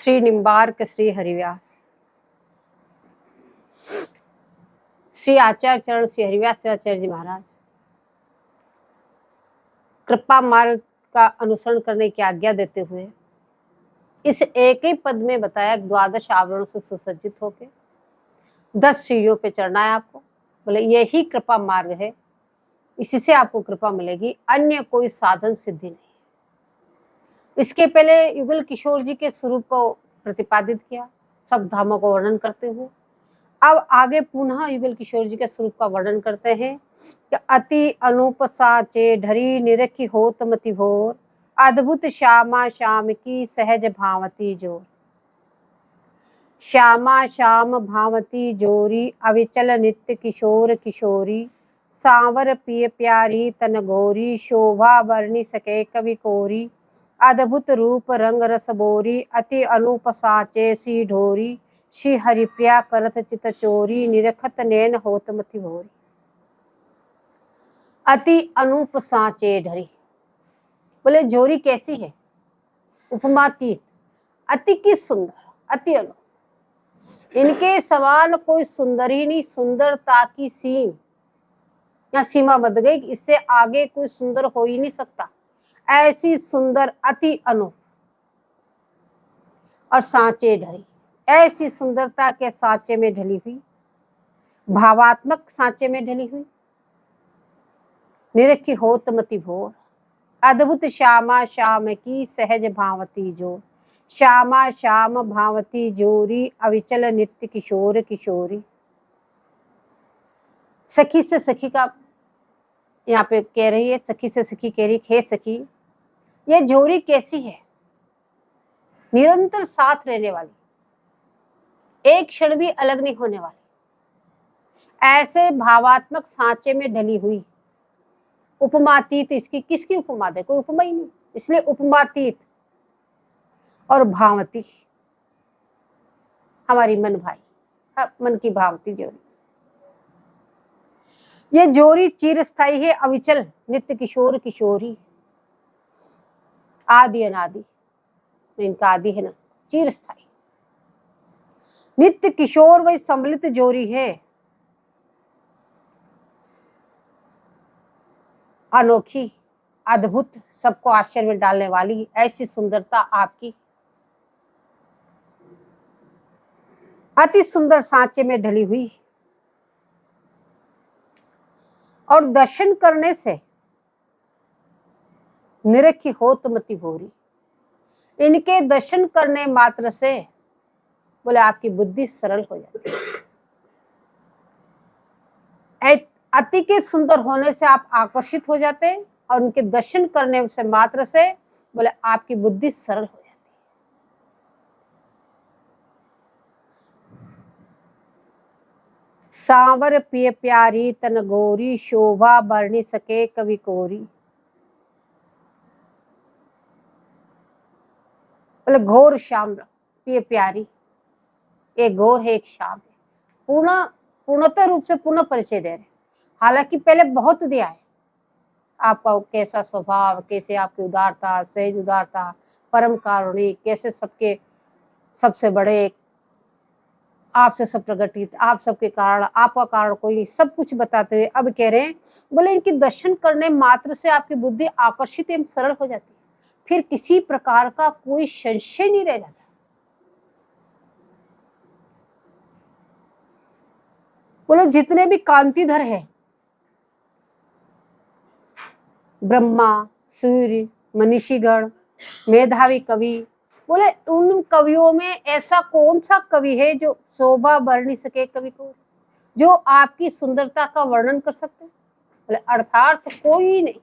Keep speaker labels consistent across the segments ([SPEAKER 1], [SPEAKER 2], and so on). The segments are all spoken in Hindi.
[SPEAKER 1] श्री निम्बार्क श्री हरिव्यास। श्री आचार्य चरण श्री हरिव्यास आचार्य जी महाराज कृपा मार्ग का अनुसरण करने की आज्ञा देते हुए इस एक ही पद में बताया 12 आवरणों से सुसज्जित होके 10 सीढ़ियों पे चढ़ना है आपको। बोले यही कृपा मार्ग है, इसी से आपको कृपा मिलेगी, अन्य कोई साधन सिद्धि नहीं। इसके पहले युगल किशोर जी के स्वरूप को प्रतिपादित किया सब धामों को वर्णन करते हुए। अब आगे पुनः युगल किशोर जी के स्वरूप का वर्णन करते हैं कि अति अनूप साचे ढरी निरखी होत मति भोर, अद्भुत श्यामा श्याम की सहज भावती जोर। श्यामा श्याम भावती जोरी अविचल नित्य किशोर किशोरी, सांवर पिय प्यारी तन गोरी, शोभा वर्णि सके कवि कोरी। अद्भुत रूप रंग रस बोरी, अति अनूप साचे सी ढोरी, श्री हरिप्रिया करत चित चोरी, निरखत नैन होत मति भोरी। अति अनूप साचे ढरी, बोले जोरी कैसी है? उपमातीत, अति की सुंदर, अति अनूप, इनके समान कोई सुंदर ही नहीं। सुंदरता की सीम या सीमा बद गई, इससे आगे कोई सुंदर हो ही नहीं सकता। ऐसी सुंदर अति अनूप और सांचे ढरी, ऐसी सुंदरता के सांचे में ढली हुई, भावात्मक सांचे में ढली हुई, निरखी होत मति भोर, अद्भुत श्यामा श्याम की सहज भावती जोर। श्यामा श्याम भावती जोरी अविचल नित्य किशोर किशोरी। सखी से सखी का यहाँ पे कह रही है, सखी से सखी कह रही, हे सखी ये जोरी कैसी है? निरंतर साथ रहने वाली, एक क्षण भी अलग नहीं होने वाली, ऐसे भावात्मक सांचे में ढली हुई, उपमातीत। इसकी किसकी उपमा दे? कोई उपमा ही नहीं, इसलिए उपमातीत और भावती, हमारी मन भाई, मन की भावती जोरी। ये जोरी चिरस्थायी है, अविचल नित्य किशोर किशोरी, आदि अनादि, इनका आदि है ना, चिरस्थायी नित्य किशोर वही सम्मिलित जोरी है, अनोखी, अद्भुत, सबको आश्चर्य में डालने वाली ऐसी सुंदरता आपकी। अति सुंदर सांचे में ढली हुई और दर्शन करने से निरखी होत मति भोरी, इनके दर्शन करने मात्र से बोले आपकी बुद्धि सरल हो जाती है। अति के सुंदर होने से आप आकर्षित हो जाते हैं और उनके दर्शन करने से मात्र से बोले आपकी बुद्धि सरल हो जाती है। सांवर पिय प्यारी तन गोरी, शोभा वर्णि सके कवि कोरी। बोले घोर श्याम पिय प्यारी, एक घोर है एक श्याम है। पूर्णतः रूप से पुनः परिचय दे रहे, हालांकि पहले बहुत दिया है आपका कैसा स्वभाव, कैसे आपकी उदारता, सहज उदारता, परम कारुणी, कैसे सबके सबसे बड़े, आपसे सब प्रगटित, आप सबके कारण, आपका कारण कोई नहीं, सब कुछ बताते हुए अब कह रहे हैं बोले इनकी दर्शन करने मात्र से आपकी बुद्धि आकर्षित एवं सरल हो जाती है, फिर किसी प्रकार का कोई संशय नहीं रह जाता। बोले जितने भी कांतिधर हैं, ब्रह्मा, सूर्य, मनीषीगण, मेधावी कवि, बोले उन कवियों में ऐसा कौन सा कवि है जो शोभा वर्णि सके कवि को, जो आपकी सुंदरता का वर्णन कर सकते? बोले अर्थात कोई नहीं।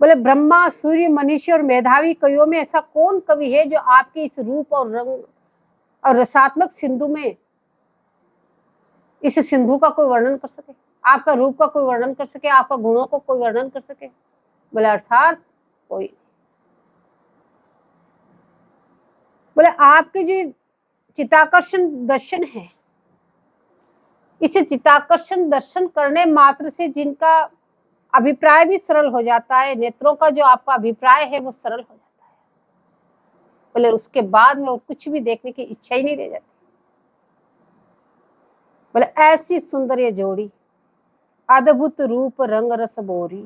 [SPEAKER 1] बोले ब्रह्मा, सूर्य, मनीषी और मेधावी कवियों में ऐसा कौन कवि है जो आपकी इस रूप और रंग और रसात्मक सिंधु में, इस सिंधु का कोई वर्णन कर सके, आपका रूप का कोई वर्णन कर सके, आपका गुणों को कोई वर्णन कर सके? बोले अर्थात कोई। बोले आपके जो चित्ताकर्षण दर्शन है, इसे चित्ताकर्षण दर्शन करने मात्र से जिनका अभिप्राय भी सरल हो जाता है, नेत्रों का जो आपका अभिप्राय है वो सरल हो जाता है। बोले उसके बाद में और कुछ भी देखने की इच्छा ही नहीं रह जाती। बोले ऐसी सुंदर ये जोड़ी, अद्भुत रूप रंग रस बोरी,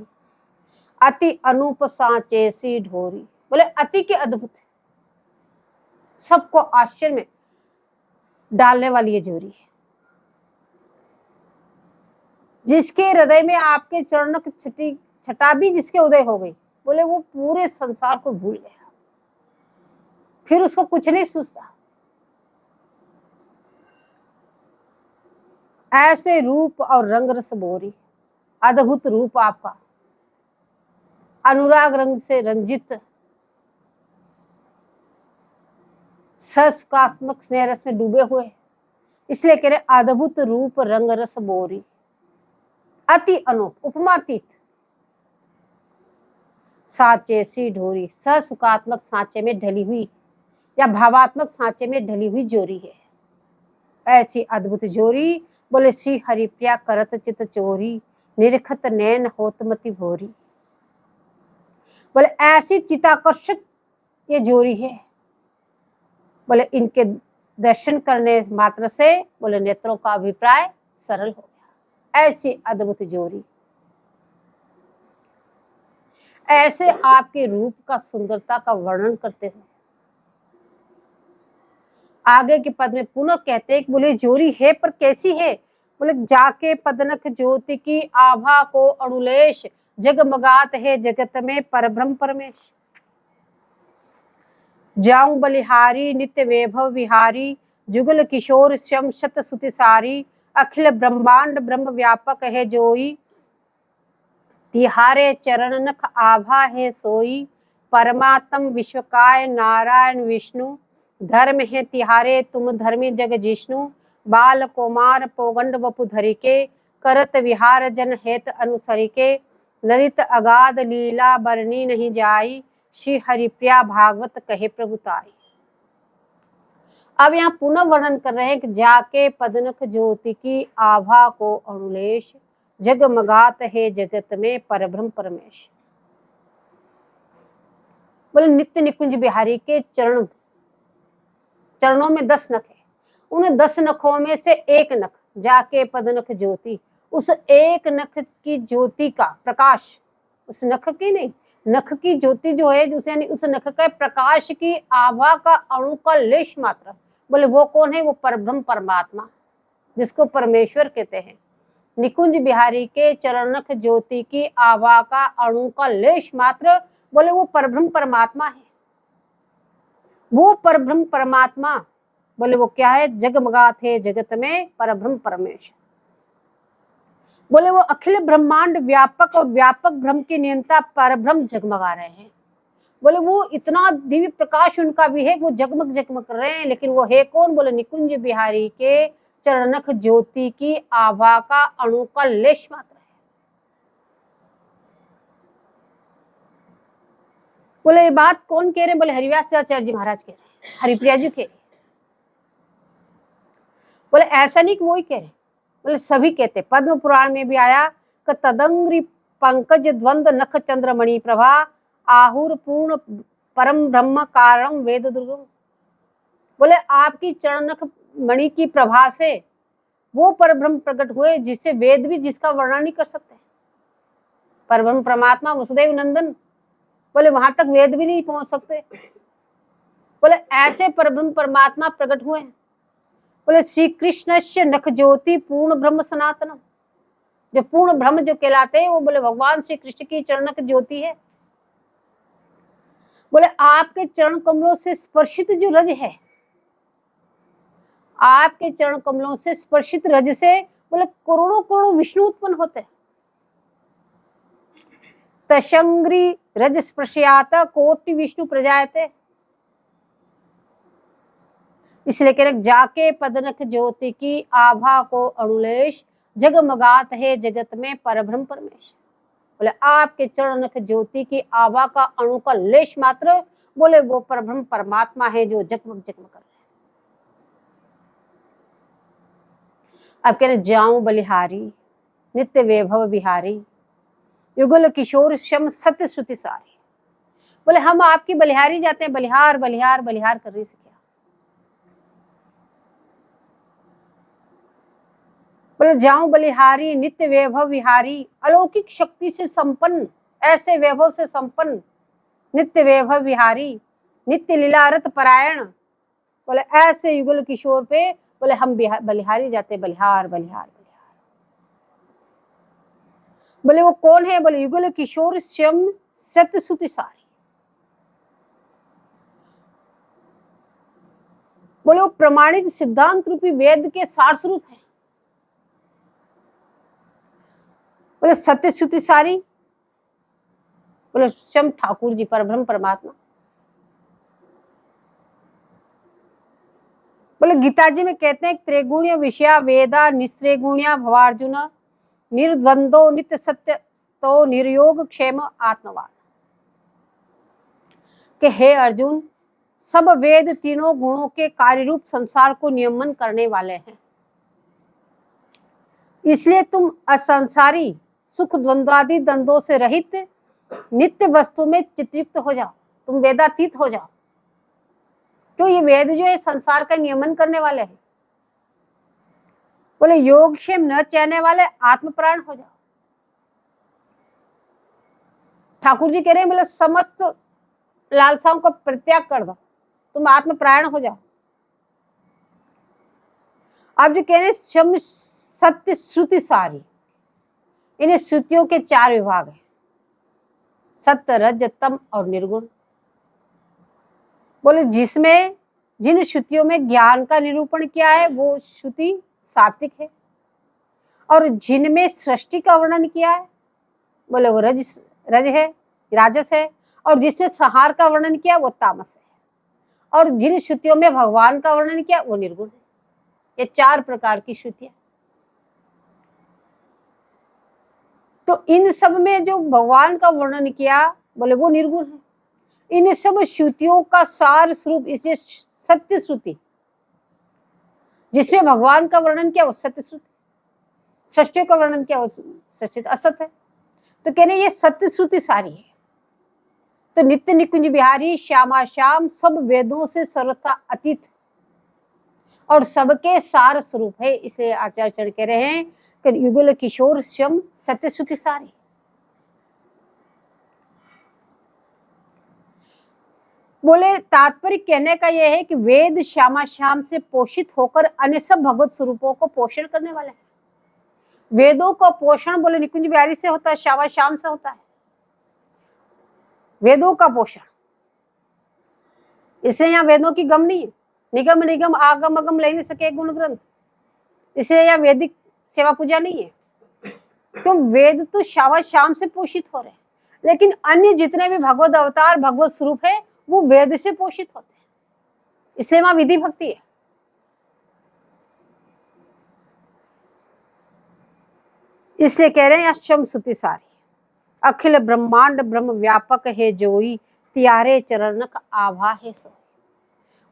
[SPEAKER 1] अति अनूप सांचे सी ढोरी। बोले अति के अद्भुत है, सबको आश्चर्य में डालने वाली ये जोड़ी है, जिसके हृदय में आपके चरणों की छटा भी जिसके उदय हो गई, बोले वो पूरे संसार को भूल गया, फिर उसको कुछ नहीं सोचता। ऐसे रूप और रंग रस बोरी, अद्भुत रूप आपका, अनुराग रंग से रंजित, सस्कात्मक स्नेह रस में डूबे हुए, इसलिए कह रहे अद्भुत रूप रंग रस बोरी, अति अनूप उपमातीत, सांचे सी ढोरी, ससुखात्मक सांचे में ढली हुई या भावात्मक सांचे में ढली हुई जोरी है। ऐसी अद्भुत जोरी, बोले श्री हरिप्रिया करत चित चोरी, निरखत नैन होतमति भोरी। बोले ऐसी चिताकर्षक ये जोरी है, बोले इनके दर्शन करने मात्र से बोले नेत्रों का अभिप्राय सरल हो गया। ऐसी अद्भुत जोरी, ऐसे आपके रूप का सुंदरता का वर्णन करते हुए आगे के पद में पुनः कहते हैं, बोले जोरी है पर कैसी है, बोले जाके पदनख ज्योति की आभा को अणुलेश, जगमगात है जगत में परब्रह्म परमेश। जाऊं बलिहारी नित्य वैभव विहारी, जुगल किशोर श्यम शत सुतिसारी, अखिल ब्रह्मांड ब्रह्म व्यापक है जोई, तिहारे चरण नख आभा है सोई, परमात्म विश्वकाय नारायण विष्णु, धर्म है तिहारे तुम धर्मी जग जिष्णु, बाल कुमार पोगंड वपु धरिके, करत विहार जन हेत अनुसरिके, ललित अगाध लीला बरनी नहीं जाई, श्री हरिप्रिया भागवत कहे प्रभुताई। अब यहाँ पुनः वर्णन कर रहे हैं कि जाके पदनख ज्योति की आभा को अणुलेश, जगमगात है जगत में परब्रह्म परमेश। बोले नित्य निकुंज बिहारी के चरणों में 10 नख है, उन 10 नखों में से एक नख जाके पदनख ज्योति, उस एक नख की ज्योति का प्रकाश, उस नख की नहीं, नख की ज्योति जो है यानी उस नख का प्रकाश की आभा का अणु का लेश मात्र, बोले वो कौन है, वो परब्रह्म परमात्मा जिसको परमेश्वर कहते हैं। निकुंज बिहारी के चरणख ज्योति की आभा का अणु का लेश मात्र, बोले वो परब्रह्म परमात्मा है। वो परब्रह्म परमात्मा बोले वो क्या है, जगमगात है जगत में परब्रह्म परमेश्वर। बोले वो अखिल ब्रह्मांड व्यापक और व्यापक ब्रह्म की नियंता परब्रह्म जगमगा रहे हैं। बोले वो इतना दिव्य प्रकाश उनका भी है, वो जगमग जगमग कर रहे हैं, लेकिन वो है कौन, बोले निकुंज बिहारी के चरणख ज्योति की आभा का अणु का लेश मात्र है। बोले ये बात कौन कह रहे हैं, बोले हरिव्यास आचार्य जी महाराज कह रहे हैं, हरिप्रिया जी कह रहे हैं। बोले ऐसा नहीं कि वो ही कह रहे, बोले सभी कहते। पद्म पुराण में भी आया कि तदंग्री पंकज द्वंद नख चंद्रमणि प्रभा, आहुर पूर्ण परम ब्रह्म कारणम वेद दुर्गम। बोले आपकी चरणख मणि की प्रभा से वो परब्रह्म प्रकट हुए जिससे वेद भी जिसका वर्णन नहीं कर सकते। परब्रह्म परमात्मा वसुदेव नंदन, बोले वहां तक वेद भी नहीं पहुंच सकते। बोले ऐसे परब्रह्म परमात्मा प्रकट हुए। बोले श्री कृष्ण नख ज्योति पूर्ण ब्रह्म सनातनम, जो पूर्ण ब्रह्म जो कहलाते हैं वो बोले भगवान श्री कृष्ण की चरणक ज्योति है। बोले आपके चरण कमलों से स्पर्शित जो रज है, आपके चरण कमलों से स्पर्शित रज से बोले करोड़ों करोड़ों विष्णु उत्पन्न होते हैं। तशंग्री रज स्पर्शयात कोटि विष्णु प्रजायते, इसलिए कह रहे जाके पदनख ज्योति की आभा को अणुलेश, जगमगात है जगत में परब्रह्म परमेश। बोले आपके चरणख ज्योति की आभा का अणु का लेश मात्र, बोले वो परब्रह्म परमात्मा है जो जगमग जगमग कर रहे हैं। अब कह रहे जाऊं बलिहारी नित्य वैभव बिहारी, युगल किशोर श्यम सत्य श्रुति सारी। बोले हम आपकी बलिहारी जाते हैं, बलिहार बलिहार बलिहार करने से क्या। बोले जाऊं बलिहारी नित्य वैभव विहारी, अलौकिक शक्ति से संपन्न, ऐसे वैभव से संपन्न, नित्य वैभव विहारी, नित्य लीलारत परायण। बोले ऐसे युगल किशोर पे बोले हम बलिहारी जाते, बलिहार बलिहार बलिहार। बोले वो कौन है, बोले युगल किशोर स्वयं सत्यसुति सारी। बोले वो प्रमाणित सिद्धांत रूपी वेद के सार स्वरूप है। बोले सत्यश्रुति सारी, बोले स्वयं ठाकुर जी परब्रह्म परमात्मा। बोले गीता जी में कहते हैं त्रिगुण्य विषया वेदा निस्त्रिगुण्या भवार्जुन, निर्द्वंदो नित्य सत्य तो निर्योग क्षेम आत्मवान। कि हे अर्जुन, सब वेद तीनों गुणों के कार्य रूप संसार को नियमन करने वाले हैं, इसलिए तुम असंसारी सुख द्वंद्वादि द्वंद्वों से रहित नित्य वस्तु में चित्तयुक्त हो जाओ, तुम वेदातीत हो जाओ। क्यों, ये वेद जो है संसार का नियमन करने वाले हैं। बोले योगक्षेम न चाहने वाले आत्मप्राण हो जाओ। ठाकुर जी कह रहे हैं बोले समस्त लालसाओं का परित्याग कर दो, तुम आत्मप्राण हो जाओ। आप जो कह रहे हैं सत्य श्रुति सारी, इन्हें श्रुतियों के 4 विभाग हैं, सत्य रज तम और निर्गुण। बोले जिसमें जिन श्रुतियों में ज्ञान का निरूपण किया है वो श्रुति सात्विक है, और जिनमें सृष्टि का वर्णन किया है बोले वो रज है, राजस है, और जिसमें संहार का वर्णन किया वो तामस है, और जिन श्रुतियों में भगवान का वर्णन किया वो निर्गुण है। ये 4 प्रकार की श्रुतियां। तो इन सब में जो भगवान का वर्णन किया बोले वो निर्गुण है। इन सब श्रुतियों का सार स्वरूप इसे सत्य श्रुति, जिसमें भगवान का वर्णन किया वो सत्य श्रुति, सृष्टि का वर्णन किया वो सृष्टि असत है। तो कहने ये सत्य श्रुति सारी है। तो नित्य निकुंज बिहारी श्यामा श्याम सब वेदों से सर्वथा अतीत और सबके सार स्वरूप है। इसे आचार्य चरण कह रहे हैं कि युगल किशोर स्वयं सत्य श्रुति सारी। बोले तात्पर्य कहने का यह है कि वेद श्यामा श्याम से पोषित होकर अन्य सब भगवत स्वरूपों को पोषण करने वाले हैं। वेदों का पोषण बोले निकुंज बिहारी से होता है, श्यामा श्याम से होता है वेदों का पोषण। इसलिए यहाँ वेदों की गम नहीं है, निगम निगम आगम अगम ले नहीं सके गुण ग्रंथ, इसलिए यहाँ वैदिक सेवा पूजा नहीं है। क्यों, वेद तो श्यामा श्याम से पोषित हो रहे हैं, लेकिन अन्य जितने भी भगवत अवतार भगवत स्वरूप है वो वेद से पोषित होते हैं, इसलिए वहां विधि भक्ति है। इसलिए कह रहे हैं अश्वम श्रुति सारी, अखिल ब्रह्मांड ब्रह्म व्यापक है जोई, तियारे चरण का आभा है सो।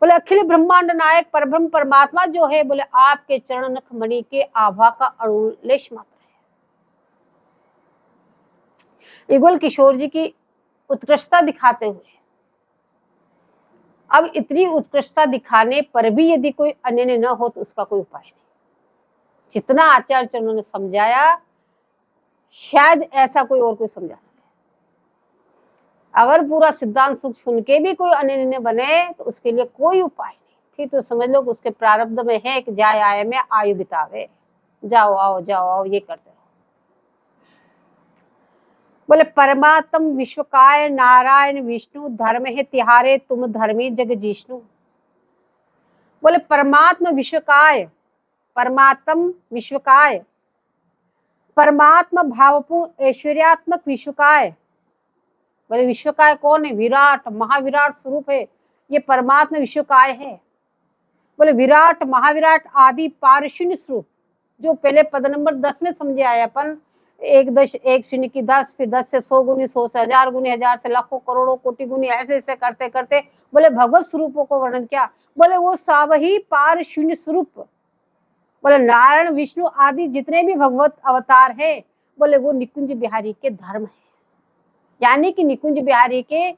[SPEAKER 1] बोले अखिल ब्रह्मांड नायक परब्रह्म परमात्मा जो है बोले आपके चरण नख मणि के आभा का अणुलेश मात्र है। युगल किशोर जी की उत्कृष्टता दिखाते हुए, अब इतनी उत्कृष्टता दिखाने पर भी यदि कोई अन्य न हो तो उसका कोई उपाय नहीं। जितना आचार्य चरणों ने समझाया शायद ऐसा कोई और कोई समझा सके। अगर पूरा सिद्धांत सुख सुन के भी कोई अन्य न बने तो उसके लिए कोई उपाय नहीं। फिर तो समझ लो कि उसके प्रारब्ध में है कि जाए आए में आयु बितावे, जाओ आओ ये करते रहो। बोले परमात्म विश्वकाय नारायण विष्णु, धर्म है तिहारे तुम धर्मी जग जिष्णु। बोले परमात्म विश्वकाय, परमात्म विश्वकाय, परमात्मा भावपूर्ण ऐश्वर्यात्मक विश्वकाय। बोले विश्वकाय कौन है, विराट महाविराट स्वरूप है, ये परमात्मा विश्वकाय है। बोले विराट महाविराट आदि पारशून्य स्वरूप, जो पहले पद नंबर 10 में समझे आए अपन, 1 शून्य की 10, फिर 10 से 100 गुनी 100 से 1000 गुनी 1000 से लाखों करोड़ों कोटि गुनी, ऐसे ऐसे करते करते बोले भगवत स्वरूपों को वर्णन किया। बोले वो सब ही पार शून्य स्वरूप, बोले नारायण विष्णु आदि जितने भी भगवत अवतार है बोले वो निकुंज बिहारी के धर्म है। यानी कि निकुंज बिहारी के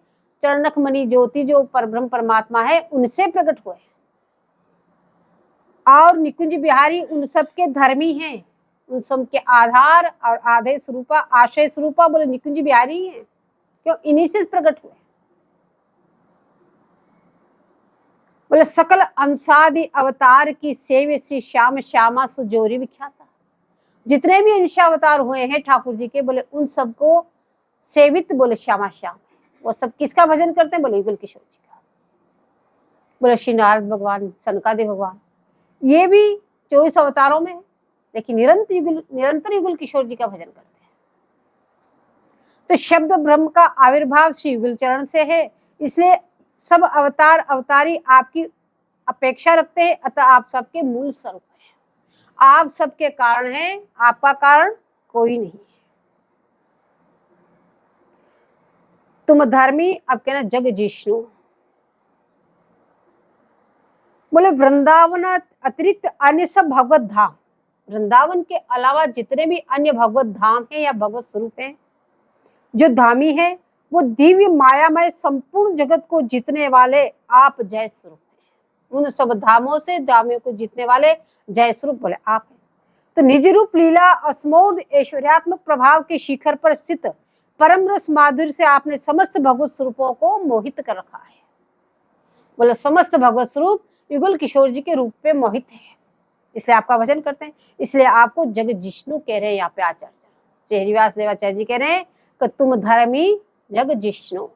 [SPEAKER 1] चरणक मणि ज्योति जो परब्रह्म परमात्मा है उनसे प्रकट हुए, और निकुंज बिहारी उन सबके धर्मी हैं, उन सबके आधार और आधे स्वरूपा आशय स्वरूपा बोले निकुंज बिहारी हैं, क्यों इन्हीं से प्रकट हुए। बोले सकल अंशादि अवतार की सेव्य श्री श्याम श्यामा सुजोरी विख्याता। जितने भी अंश अवतार हुए हैं ठाकुर जी के, बोले उन सबको सेवित बोले श्यामा श्याम। वो सब किसका भजन करते हैं? बोले युगल किशोर जी का। बोले श्री नारद भगवान, सनकादि भगवान, ये भी 24 अवतारों में है, लेकिन निरंतर युगल किशोर जी का भजन करते हैं। तो शब्द ब्रह्म का आविर्भाव श्री युगल चरण से है, इसलिए सब अवतार अवतारी आपकी अपेक्षा रखते हैं, अतः आप सबके मूल स्वरूप हैं, आप सबके कारण हैं, आपका कारण कोई नहीं है। तुम धर्मी, अब कहना जग जिष्णु। बोले वृंदावन अतिरिक्त अन्य सब भगवत धाम, वृंदावन के अलावा जितने भी अन्य भगवत धाम हैं या भगवत स्वरूप हैं, जो धामी है वो दिव्य मायामय संपूर्ण जगत को जीतने वाले आप जय स्वरूप हैं। उन सब धामों से धामियों को जीतने वाले जय स्वरूप बोले आप हैं। तो निज रूप लीला असमोर्ध ऐश्वर्यात्मक प्रभाव के शिखर पर स्थित परम रस माधुर्य से आपने समस्त भगवत स्वरूपों को मोहित कर रखा है। बोले समस्त भगवत स्वरूप युगल किशोर जी के रूप में मोहित है, इसलिए आपका भजन करते हैं, इसलिए आपको जग जिष्णु कह रहे हैं। यहाँ पे आचार्य श्री हरिवास देवाचार्य जी कह रहे हैं कि तुम धर्मी जग जिष्णु।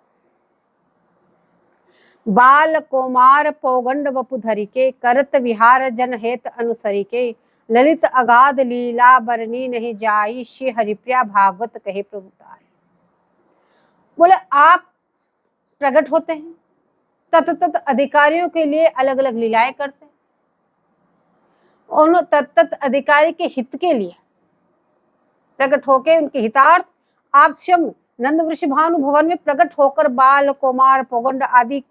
[SPEAKER 1] बाल कोमार पौगंड वपुधरी के करत विहार जन हेत अनुसरी के ललित अगाध लीला बरनी नहीं जाई श्री हरिप्रिया भागवत कहे प्रभु तारे। बोले आप प्रकट होते हैं, तत् अधिकारियों के लिए अलग अलग लीलाएं करते हैं, उन तत्त अधिकारी के हित के लिए प्रकट होकर उनके हितार्थ आप स्वयं नंद वृषभानु भवन में प्रकट होकर बाल कुमार पौगंड आदि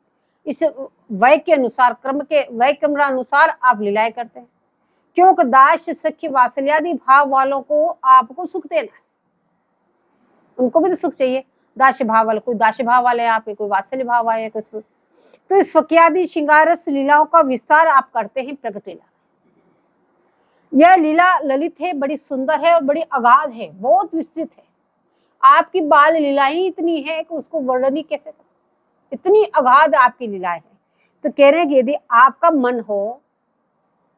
[SPEAKER 1] इस वय के अनुसार वय क्रमानुसार आप लीलाएं करते हैं, क्योंकि दास सख्य वात्सल्यादि भाव वालों को आपको सुख देना है, उनको भी तो सुख चाहिए। दास्य भाव वाले, कोई दास्य भाव वाले आप, कोई वात्सल्य भाव वाले, कुछ तो इस स्वकीयादि श्रृंगारस लीलाओं का विस्तार आप करते हैं प्रकट लीला। यह लीला ललित है, बड़ी सुंदर है और बड़ी अगाध है, बहुत विस्तृत है। आपकी बाल लीला ही इतनी है कि उसको वर्णन ही कैसे करें, इतनी अगाध आपकी लीलाएं है। तो कह रहे हैं कि यदि आपका मन हो,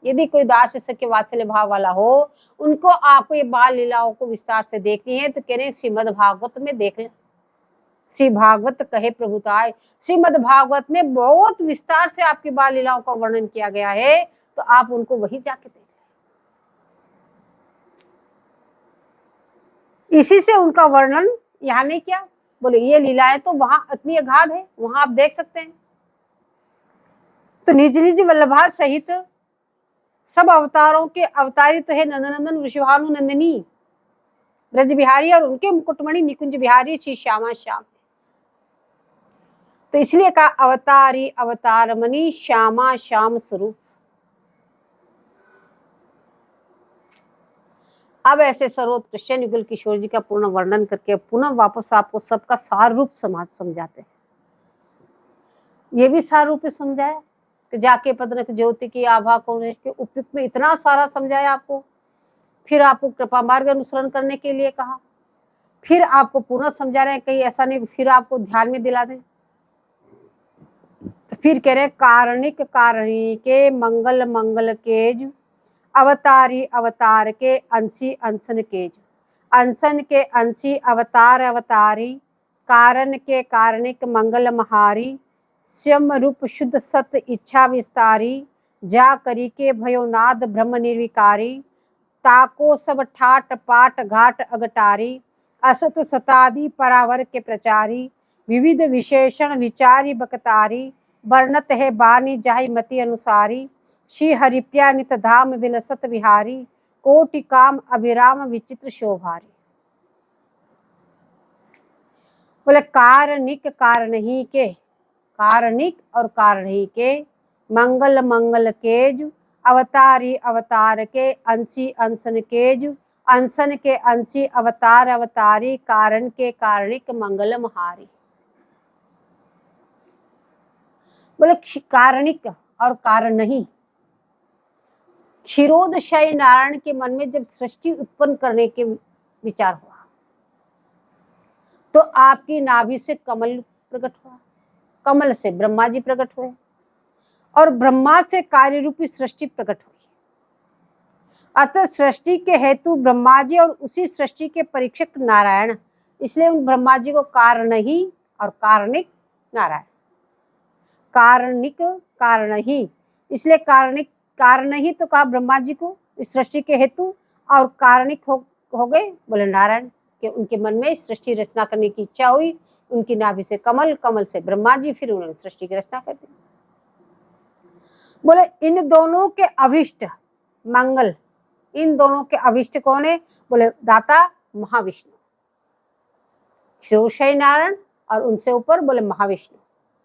[SPEAKER 1] यदि कोई दास सख्य वात्सल्य भाव वाला हो, उनको आपको ये बाल लीलाओं को विस्तार से देखनी है, तो कह रहे हैं श्रीमद् भागवत में देख लें। श्री भागवत कहे प्रभुताय, श्रीमद् भागवत में बहुत विस्तार से आपकी बाल लीलाओं का वर्णन किया गया है, तो आप उनको वही जाके देख लें। इसी से उनका वर्णन यहाँ नहीं किया, बोले ये लीलाएं तो वहां इतनी अगाध है, वहां आप देख सकते हैं। तो निज निज वल्लभा सहित सब अवतारों के अवतारी तो है नंदनंदन वृषभानु नंदिनी ब्रज बिहारी और उनके मुकुटमणि निकुंज बिहारी श्री श्यामा श्याम। तो इसलिए कहा अवतारी अवतारमणि श्यामा श्याम स्वरूप। अब ऐसे सर्वोत्कृष्ट युगल किशोर जी का पूर्ण वर्णन करके पुनः वापस आपको सबका सार रूप समझाते हैं। ये भी सार रूप समझाया कि जाके पदनक ज्योति की आभा को के उपयुक्त में इतना सारा समझाया आपको, फिर आपको कृपा मार्ग अनुसरण करने के लिए कहा, फिर आपको पुनः समझा रहे हैं, कहीं ऐसा नहीं फिर आपको ध्यान में दिला दें। तो फिर कह रहे कारणिक कारणी के मंगल मंगल केज अवतारी अवतार के अंशी अंशन केज, अंशन के अंशी अवतार अवतारी कारण के कारणिक मंगल महारी स्वयं रूप शुद्ध सत इच्छा विस्तारी जा करी के भयोनाद ब्रह्म निर्विकारी ताको सब ठाट पाट घाट अगटारी असत सतादि परावर के प्रचारी विविध विशेषण विचारी बकतारी वर्णत है बानी जाहि मति अनुसारी श्री हरिप्रिया नित धाम विलसत विहारी कोटि काम अभिराम विचित्र शोभारी। बोले कारणिक कारण ही के, कारणिक और कारण ही के मंगल मंगल केज अवतारी अवतार के अंशी अंशन केज अंशन के अंशी अवतार अवतारी कारण के कारणिक मंगल महारी। बोले कारणिक और कारण नहीं। क्षीरोदशाई नारायण के मन में जब सृष्टि उत्पन्न करने के विचार हुआ तो आपकी नाभि से कमल प्रकट हुआ, कमल से ब्रह्मा जी प्रकट हुए और ब्रह्मा से कार्य रूपी सृष्टि प्रकट हुई। अतः सृष्टि के हेतु ब्रह्मा जी और उसी सृष्टि के परीक्षक नारायण, इसलिए उन ब्रह्मा जी को कारण ही और कारणिक नारायण, कारणिक कारण ही, इसलिए कारणिक कारण ही तो कहा ब्रह्मा जी को इस सृष्टि के हेतु, और कारणिक हो गए बोले नारायण के उनके मन में सृष्टि रचना करने की इच्छा हुई, उनकी नाभि से कमल, कमल से ब्रह्मा जी, फिर उन्होंने सृष्टि की रचना कर दी। बोले इन दोनों के अभिष्ट मंगल, इन दोनों के अभिष्ट कौन है? बोले दाता महाविष्णु, क्षीरोदशाई नारायण और उनसे ऊपर बोले महाविष्णु।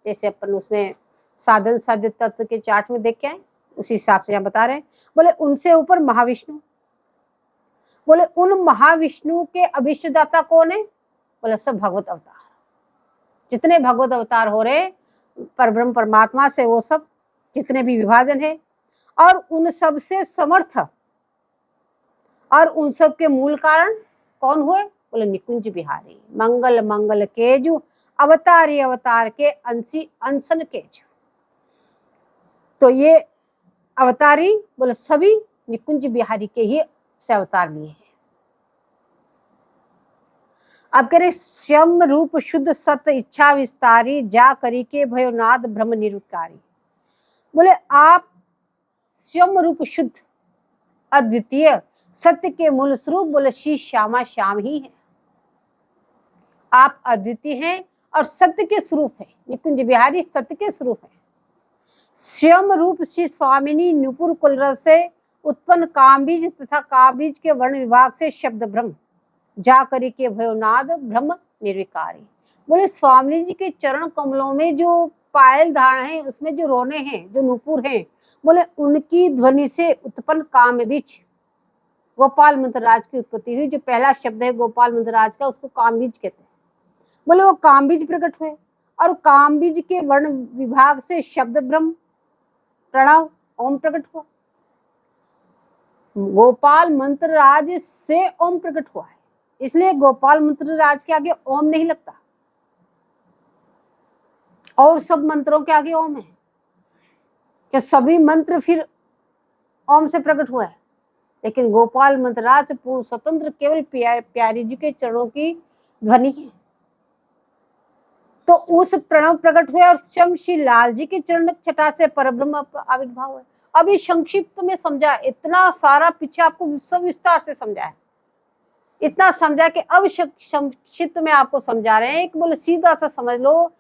[SPEAKER 1] जैसे अपन उसमें साधन साध्य तत्व के चार्ट में देख के आए उसी हिसाब से यहाँ बता रहे हैं। बोले उनसे ऊपर महाविष्णु, बोले उन महाविष्णु के अभिष्टदाता कौन है? बोले सब भगवत अवतार, जितने भगवत अवतार हो रहे परब्रह्म परमात्मा से, वो सब जितने भी विभाजन है, और उन सब से समर्थ और उन सब के मूल कारण कौन हुए? बोले निकुंज बिहारी, मंगल मंगल केजु, अवतारी अवतार के अंशी अनशन केजु। तो ये अवतारी बोले सभी निकुंज बिहारी के ही से अवतार लिए हैं। अब कह रहे श्यम रूप शुद्ध सत्य इच्छा विस्तारी, जा करी के भयोनाद ब्रह्म निरुकारी। बोले आप श्यम रूप शुद्ध अद्वितीय सत्य के मूल स्वरूप बोले श्री श्यामा श्याम ही है। आप अद्वितीय हैं और सत्य के स्वरूप है, निकुंज बिहारी सत्य के स्वरूप है। श्यम रूप श्री स्वामिनी नुपुर कुलरस से उत्पन्न कामबीज तथा कामबीज के वर्ण विभाग से शब्द ब्रह्म, जा करी के भयोनाद ब्रह्म निर्विकारी। बोले स्वामी जी के चरण कमलों में जो पायल धारण है, उसमें जो रोने हैं, जो नुपुर हैं, बोले उनकी ध्वनि से उत्पन्न कामबीज, गोपाल मंत्रराज की उत्पत्ति हुई। जो पहला शब्द है गोपाल मंत्रराज का, उसको कामबीज कहते हैं। बोले वो कामबीज प्रकट हुए और कामबीज के वर्ण विभाग से शब्द ब्रह्म प्रणव ओम प्रकट हुआ। गोपाल मंत्रराज से ओम प्रकट हुआ है, इसलिए गोपाल मंत्रराज के आगे ओम नहीं लगता, और सब मंत्रों के आगे ओम है। कि सभी मंत्र फिर ओम से प्रकट हुआ है, लेकिन गोपाल मंत्रराज पूर्ण स्वतंत्र केवल प्यारी जी के चरणों की ध्वनि है। तो उस प्रणव प्रकट हुए और शम श्री लाल जी के चरण छटा से परब्रह्म आविर्भाव है। अभी संक्षिप्त में समझा, इतना सारा पीछे आपको सब विस्तार से समझा है, इतना समझा कि अब संक्षिप्त में आपको समझा रहे हैं। एक बोले सीधा सा समझ लो,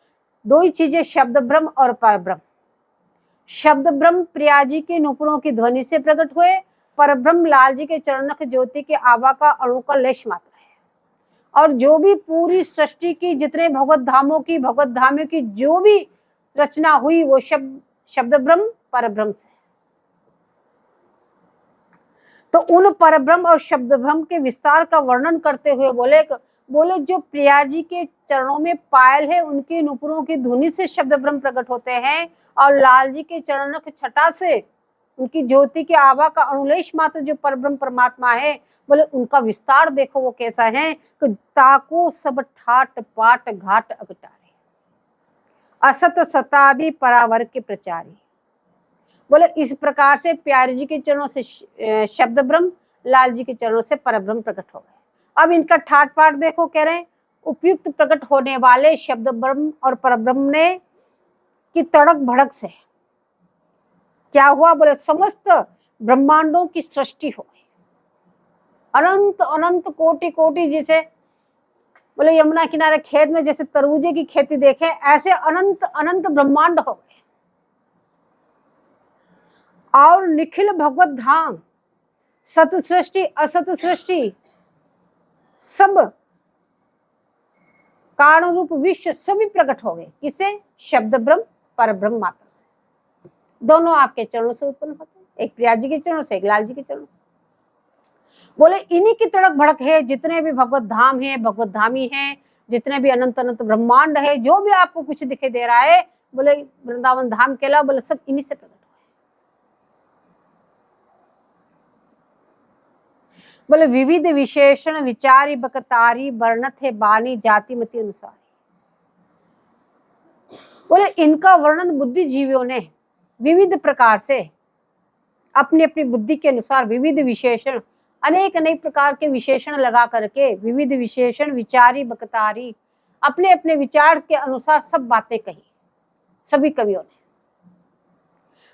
[SPEAKER 1] दो ही चीजें, शब्द ब्रह्म और परब्रह्म। शब्द ब्रह्म प्रिया जी के नुपुरों की ध्वनि से प्रकट हुए, परब्रह्म लाल जी के चरणक ज्योति के आभा का अणु का लेश मात्र है। और जो भी पूरी सृष्टि की जितने भगवत धामों की, भगवत धामों की जो भी रचना हुई, वो शब्द ब्रह्म परब्रह्म से। तो उन परब्रह्म और शब्द ब्रह्म के विस्तार का वर्णन करते हुए बोले जो प्रिया जी के चरणों में पायल है, उनके नुपुरों की धुनी से शब्द ब्रह्म प्रकट होते हैं, और लाल जी के चरणक छटा से उनकी ज्योति के आभा का अनुलेश मात्र जो परब्रह्म परमात्मा है, बोले उनका विस्तार देखो वो कैसा है कि ताको सब ठाट पाट घाट अगटारे, असत सतादि परावर के प्रचारी। बोले इस प्रकार से प्यारे जी के चरणों से शब्द ब्रह्म, लाल जी के चरणों से परब्रह्म प्रकट हो गए। अब इनका ठाट पाठ देखो, कह रहे हैं उपयुक्त प्रकट होने वाले शब्द ब्रह्म और परब्रह्म ने की तड़क भड़क से क्या हुआ? बोले समस्त ब्रह्मांडों की सृष्टि हो गई। अनंत अनंत कोटि कोटि, जैसे बोले यमुना किनारे खेत में जैसे तरबूजे की खेती देखे, ऐसे अनंत अनंत ब्रह्मांड हो गए। और निखिल भगवत धाम, सत सृष्टि असत सृष्टि, सब कारण रूप विश्व सभी प्रकट हो गए। किसे? शब्द ब्रह्म परब्रह्म मात्र से। दोनों आपके चरणों से उत्पन्न होते हैं, एक प्रिया जी के चरणों से, एक लाल जी के चरणों से। बोले इन्हीं की तड़क भड़क है, जितने भी भगवत धाम है, भगवत धामी है, जितने भी अनंत अनंत ब्रह्मांड है, जो भी आपको कुछ दिखाई दे रहा है, बोले वृंदावन धाम के अलावा, बोले सब इन्हीं से प्रकट हुए। बोले विविध विशेषण विचारी बकतारी वर्णत है बानी जाति मति अनुसार। बोले इनका वर्णन बुद्धिजीवियों ने विविध प्रकार से अपनी अपनी बुद्धि के अनुसार विविध विशेषण, अनेक अनेक प्रकार के विशेषण लगा करके, विविध विशेषण विचारी बकतारी, अपने अपने विचार के अनुसार सब बातें कही सभी कवियों ने।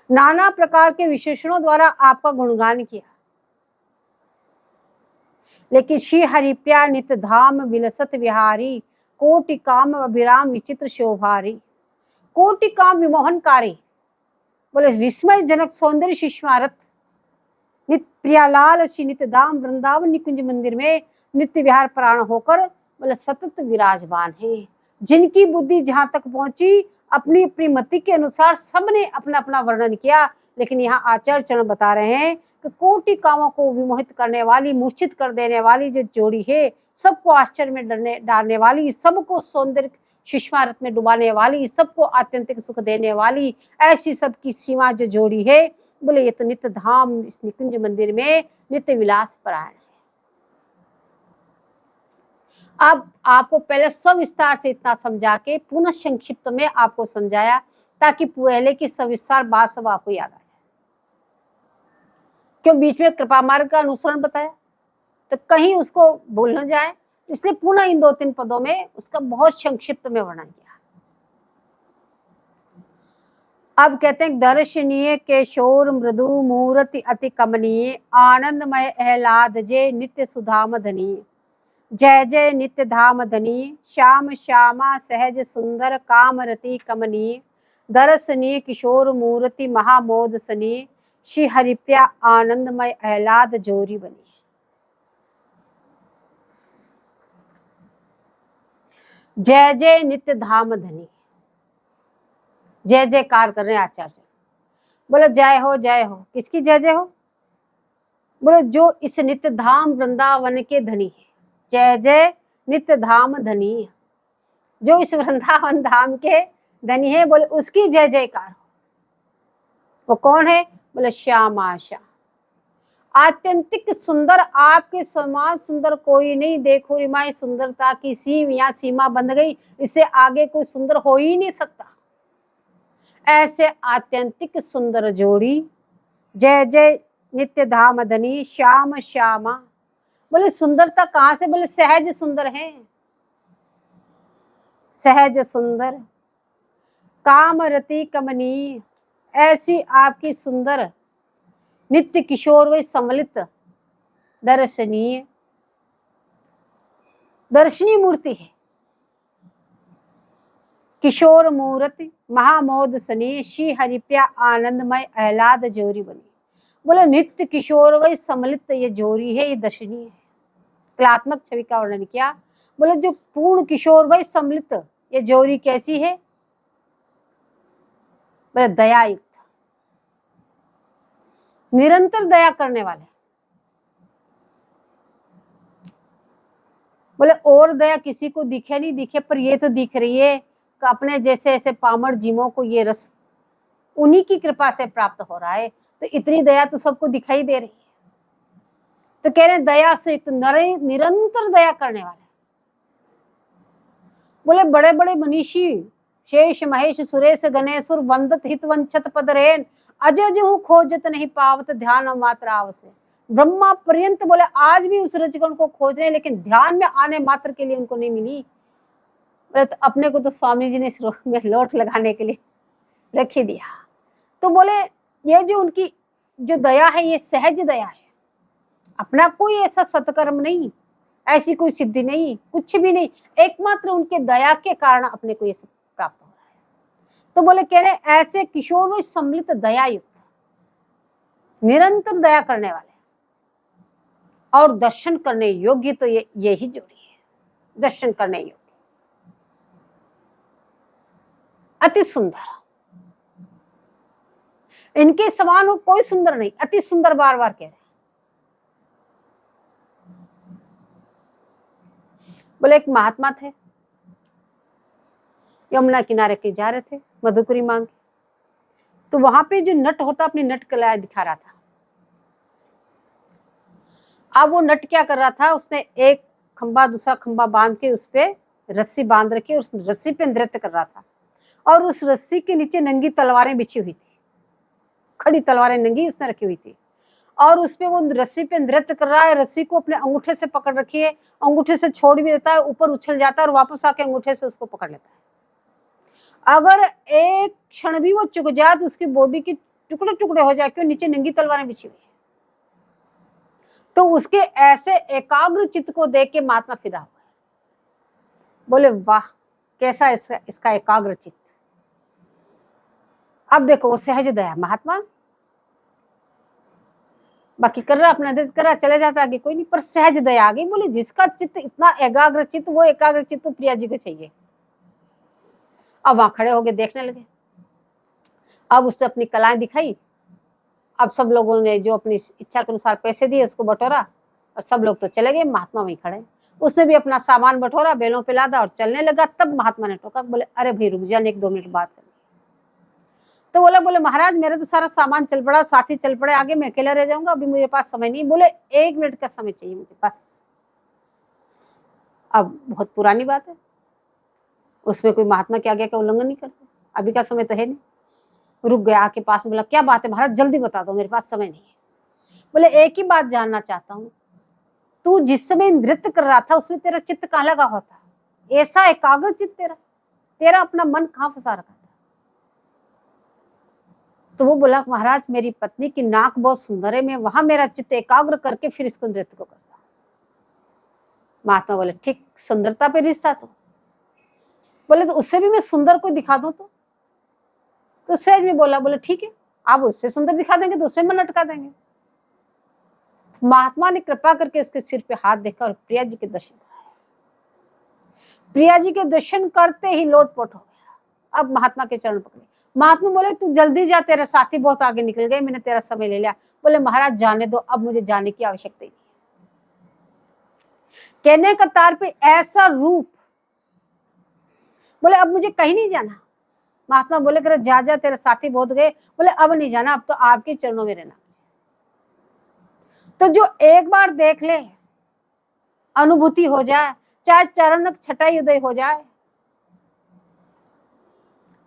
[SPEAKER 1] नाना प्रकार के विशेषणों द्वारा आपका गुणगान किया। लेकिन श्री हरिप्रिया नित धाम विलसत विहारी, कोटि काम अभिराम विचित्र शोभारी। कोटि काम विमोहनकारी, बोले विस्मय जनक सौंदर्य शिष्मारत, नित्य प्रियालाल श्री नित्य धाम वृंदावन निकुंज मंदिर में नित्य विहार प्राण होकर बोले सतत विराजमान है। जिनकी बुद्धि जहां तक पहुंची, अपनी अपनी मति के अनुसार सबने अपना अपना वर्णन किया। लेकिन यहाँ आचार्य चरण बता रहे हैं कि कोटि कामों को विमोहित करने वाली, मूर्छित कर देने वाली जो जोड़ी है, सबको आश्चर्य में डालने वाली, सबको सौंदर्य शिष्मारत में डुबाने वाली, सबको आत्यंतिक सुख देने वाली, ऐसी सबकी सीमा जो जोड़ी है, बोले ये तो नित्य धाम इस निकुंज मंदिर में नित्य विलास परायण है। अब आपको पहले सविस्तार से इतना समझा के पुनः संक्षिप्त में आपको समझाया, ताकि पहले की सविस्तार बात सब आपको याद आ जाए। क्यों बीच में कृपा मार्ग का अनुसरण बताया, तो कहीं उसको भूल न जाए, इसलिए पुनः इन 2-3 पदों में उसका बहुत संक्षिप्त में वर्णन किया। अब कहते हैं दर्शनीय केशोर मृदु मूर्ति अति कमनीय, आनंदमय आह्लाद जय नित्य सुधाम धनीय। जय जय नित्य धाम धनीय, श्याम श्यामा सहज सुंदर कामरति कमनीय। दर्शनीय किशोर मूर्ति महामोद सनीय, श्री हरिप्रिया आनंदमय आह्लाद जोरी बनी। जय जय नित्य धाम धनी, जय जयकार कर रहे हैं आचार्य। बोले जय हो, किसकी जय जय हो? बोले जो इस नित्य धाम वृंदावन के धनी है। जय जय नित्य धाम धनी, जो इस वृंदावन धाम के धनी है, बोले उसकी जय जयकार हो। वो कौन है? बोले श्यामा श्याम, आत्यंतिक सुंदर, आपके समान सुंदर कोई नहीं। देखो रिमाई सुंदरता की सीमा बंध गई, इससे आगे कोई सुंदर हो ही नहीं सकता। ऐसे आत्यंतिक सुंदर जोड़ी, जय जय नित्य धाम धनी श्याम श्यामा। बोले सुंदरता कहाँ से? बोले सहज सुंदर है, सहज सुंदर कामरति कमनीय, ऐसी आपकी सुंदर नित्य किशोर व सम्मिलित दर्शनीय मूर्ति है। किशोर मूर्ति महामोद सनी, श्री हरिप्रिया आनंदमय आह्लाद जोरी बनी। बोले नित्य किशोर व सम्मिलित ये जोरी है, ये दर्शनीय है। कलात्मक छवि का वर्णन किया। बोले जो पूर्ण किशोर व सम्मिलित ये जोरी कैसी है? बोले दयायुक्त, निरंतर दया करने वाले। बोले और दया किसी को दिखे नहीं दिखे, पर ये तो दिख रही है कि अपने जैसे ऐसे पामर जीवों को ये रस उन्हीं की कृपा से प्राप्त हो रहा है। तो इतनी दया तो सबको दिखाई दे रही है। तो कह रहे दया से एक निरंतर दया करने वाले। बोले बड़े बड़े मनीषी शेष महेश सुरेश गणेशुर वंदत हित वंचत पदरेन, अजय जो खोजत नहीं पावत ध्यान मात्र आवश्यक। ब्रह्मा पर्यंत बोले आज भी उस रजगण को खोज रहे, लेकिन ध्यान में आने मात्र के लिए उनको नहीं मिली। बोले तो अपने को तो स्वामी जी ने इस में लोट लगाने के लिए रख ही दिया। तो बोले ये जो उनकी जो दया है, ये सहज दया है। अपना कोई ऐसा सत्कर्म नहीं, ऐसी कोई सिद्धि नहीं, कुछ भी नहीं, एकमात्र उनके दया के कारण अपने को ये सब प्राप्त हो रहा है। तो बोले कह रहे ऐसे किशोर व सम्मिलित दया युक्त, निरंतर दया करने वाले और दर्शन करने योग्य, तो ये यही जोड़ी है, दर्शन करने योग्य, अति सुंदर। इनके समान हो कोई सुंदर नहीं, अति सुंदर बार बार कह रहे। बोले एक महात्मा थे, यमुना किनारे के जा रहे थे मधुकरी मांग के, तो वहां पे जो नट होता अपनी नट कला दिखा रहा था। अब वो नट क्या कर रहा था, उसने एक खंबा दूसरा खंबा बांध के उस पे रस्सी बांध रखी, उस रस्सी पे नृत्य कर रहा था, और उस रस्सी के नीचे नंगी तलवारें बिछी हुई थी, खड़ी तलवारें नंगी उसने रखी हुई थी, और उस पे वो रस्सी पे नृत्य कर रहा है। रस्सी को अपने अंगूठे से पकड़ रखी है, अंगूठे से छोड़ भी देता है, ऊपर उछल जाता है और वापस आके अंगूठे से उसको पकड़ लेता है। अगर एक क्षण भी वो चुक जाए तो उसकी बॉडी की टुकड़े टुकड़े हो जाए, क्यों, नीचे नंगी तलवारें बिछी हुई है। तो उसके ऐसे एकाग्र चित्त को देख के महात्मा फिदा हुआ, बोले वाह कैसा इसका एकाग्र चित्त। अब देखो वो सहज दया महात्मा, बाकी कर रहा अपना कर रहा, चले जाता आगे कोई नहीं, पर सहज दया आ गई। बोले जिसका चित्त इतना एकाग्र चित्त, वो एकाग्र चित्त तो प्रिया जी को चाहिए। अब वहां खड़े होके देखने लगे। अब उसने अपनी कलाएं दिखाई। अब सब लोगों ने जो अपनी इच्छा के अनुसार पैसे दिए उसको बटोरा, और सब लोग तो चले गए, महात्मा वहीं खड़े। उसने भी अपना सामान बटोरा, बैलों पे लादा और चलने लगा। तब महात्मा ने टोका, बोले अरे भाई रुक जा, 1-2 मिनट बात करनी। तो बोले महाराज मेरे तो सारा सामान चल पड़ा, साथी चल पड़े आगे, मैं अकेला रह जाऊंगा, अभी मेरे पास समय नहीं। बोले 1 मिनट का समय चाहिए मुझे बस। अब बहुत पुरानी बात है, उसमें कोई महात्मा के आगे का उल्लंघन नहीं करते, अभी का समय तो है नहीं। रुक गया, आके पास में बोला क्या बात है महाराज, जल्दी बता दो, मेरे पास समय नहीं है। बोले एक ही बात जानना चाहता हूँ, तू जिस समय नृत्य कर रहा था उसमें तेरा चित्त कहाँ लगा होता, ऐसा एकाग्र चित्त तेरा अपना मन कहाँ फंसा रखा था। तो वो बोला महाराज मेरी पत्नी की नाक बहुत सुंदर है, मैं वहां मेरा चित्त एकाग्र करके फिर इसको नृत्य को करता हूँ। महात्मा बोले ठीक, सुंदरता पे रिश्ता तो। बोले तो उससे भी मैं सुंदर को दिखा दूं तो सहज में बोला, बोले ठीक है आप उससे सुंदर दिखा देंगे तो उसमें मन अटका देंगे। महात्मा ने कृपा करके उसके सिर पे हाथ देखा और प्रिया जी के दर्शन कराए। प्रिया जी के दर्शन करते ही लोटपोट हो गया। अब महात्मा के चरण पकड़े। महात्मा बोले तू जल्दी जा, तेरे साथी बहुत आगे निकल गए, मैंने तेरा समय ले लिया। बोले महाराज जाने दो, अब मुझे जाने की आवश्यकता ही नहीं। कहने का तार पे ऐसा रूप, बोले अब मुझे कहीं नहीं जाना। महात्मा बोले कर जा जा, तेरे साथी बहुत गए। बोले अब नहीं जाना, अब तो आपके चरणों में रहना। तो जो एक बार देख ले, अनुभूति हो जाए, चाहे चरण छटाई उदय हो जाए,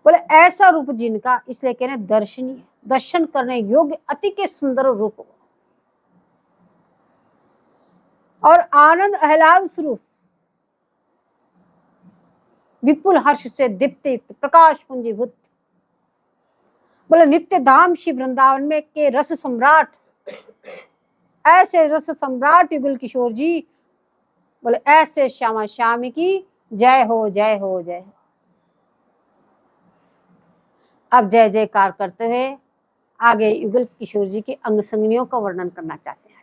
[SPEAKER 1] बोले ऐसा रूप जिनका, इसलिए कह रहे दर्शनीय, दर्शन करने योग्य अति के सुंदर रूप हो, और आनंद आह्लाद स्वरूप, विपुल हर्ष से दीप्त प्रकाश पुंजीभूत। बोले नित्य धाम श्री वृंदावन में के रस सम्राट, ऐसे रस सम्राट युगल किशोर जी, बोले ऐसे श्यामा श्यामी की जय हो जय हो जय हो। अब जय जयकार करते हुए आगे युगल किशोर जी की अंग संगनियों का वर्णन करना चाहते हैं।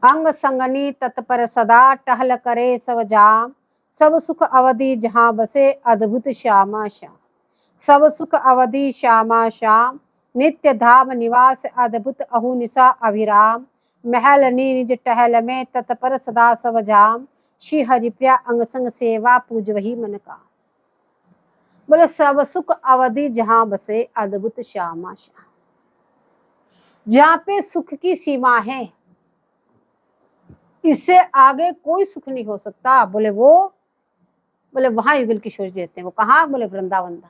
[SPEAKER 1] अंग संगनी तत्पर सदा, टहल करे सब जाम, सब सुख अवधि जहां बसे अद्भुत श्यामा श्याम। सब सुख अवधि श्यामा श्याम, नित्य धाम निवास अद्भुत अहु निशा अभिराम। महल निज टहल में तत्पर सदा सब जाम, श्री हरिप्रिया अंग संग सेवा पूज वही मन का। बोले सब सुख अवधि जहां बसे अद्भुत श्यामा श्याम, जहां पे सुख की सीमा है, इससे आगे कोई सुख नहीं हो सकता। बोले वहां युगल किशोर जी रहते हैं। वो कहाँ? बोले वृंदावन धाम।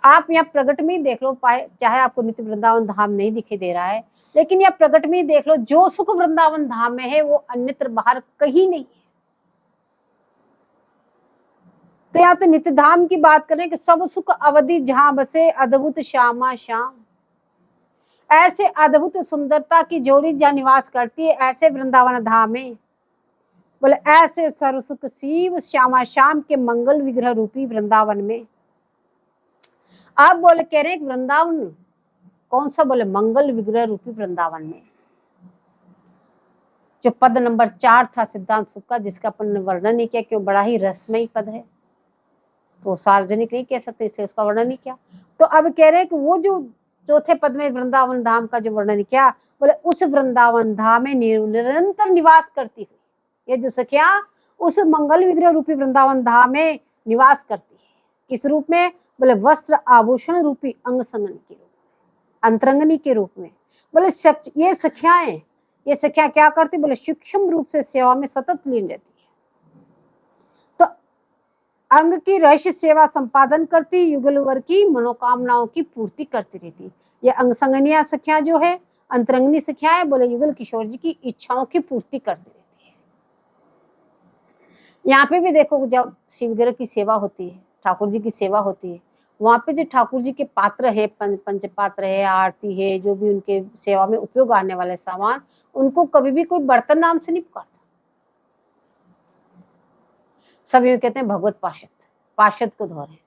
[SPEAKER 1] आप यहाँ प्रगट में ही देख लो, चाहे आपको नित्य वृंदावन धाम नहीं दिखाई दे रहा है, लेकिन यहाँ प्रगट में ही देख लो, जो सुख वृंदावन धाम में है वो अन्यत्र बाहर कहीं नहीं है। तो यहाँ तो नित्य धाम की बात करें कि सब सुख अवधि जहां बसे अद्भुत श्यामा श्याम, ऐसे अद्भुत सुंदरता की जोड़ी जहाँ निवास करती है, ऐसे वृंदावन धाम में। बोले ऐसे सर्व सुख शिव श्यामा श्याम के मंगल विग्रह रूपी वृंदावन में। आप बोले कह रहे वृंदावन कौन सा? बोले मंगल विग्रह रूपी वृंदावन में। जो पद नंबर 4 था सिद्धांत सुख का, जिसका अपन ने वर्णन नहीं किया कि वो बड़ा ही रसमयी पद है, तो सार्वजनिक नहीं कह सकते, इसलिए उसका वर्णन नहीं किया। तो अब कह रहे कि वो जो चौथे पद में वृंदावन धाम का जो वर्णन किया, बोले उस वृंदावन धाम में निरंतर निवास करती हुई, ये जो सखियां उस मंगल विग्रह रूपी वृंदावन धाम में निवास करती है। किस रूप में? बोले वस्त्र आभूषण रूपी अंग संगनी के रूप में, अंतरंगनी के रूप में। बोले ये सखियां क्या करती? बोले सूक्ष्म रूप से सेवा में सतत लीन रहती है, तो अंग की रहस्य सेवा संपादन करती, युगल वर की मनोकामनाओं की पूर्ति करती रहती। ये अंग संगनिया सखियां जो है, अंतरंगनी सखियां है, बोले युगल किशोर जी की इच्छाओं की पूर्ति करती रहती है। यहाँ पे भी देखो, जब शिवग्रह की सेवा होती है, ठाकुर जी की सेवा होती है, वहां पे जो ठाकुर जी के पात्र है, पंचपात्र है, आरती है, जो भी उनके सेवा में उपयोग आने वाले सामान, उनको कभी भी कोई बर्तन नाम से नहीं पुकारता। सभी कहते हैं भगवत पार्षद को धो रहे हैं,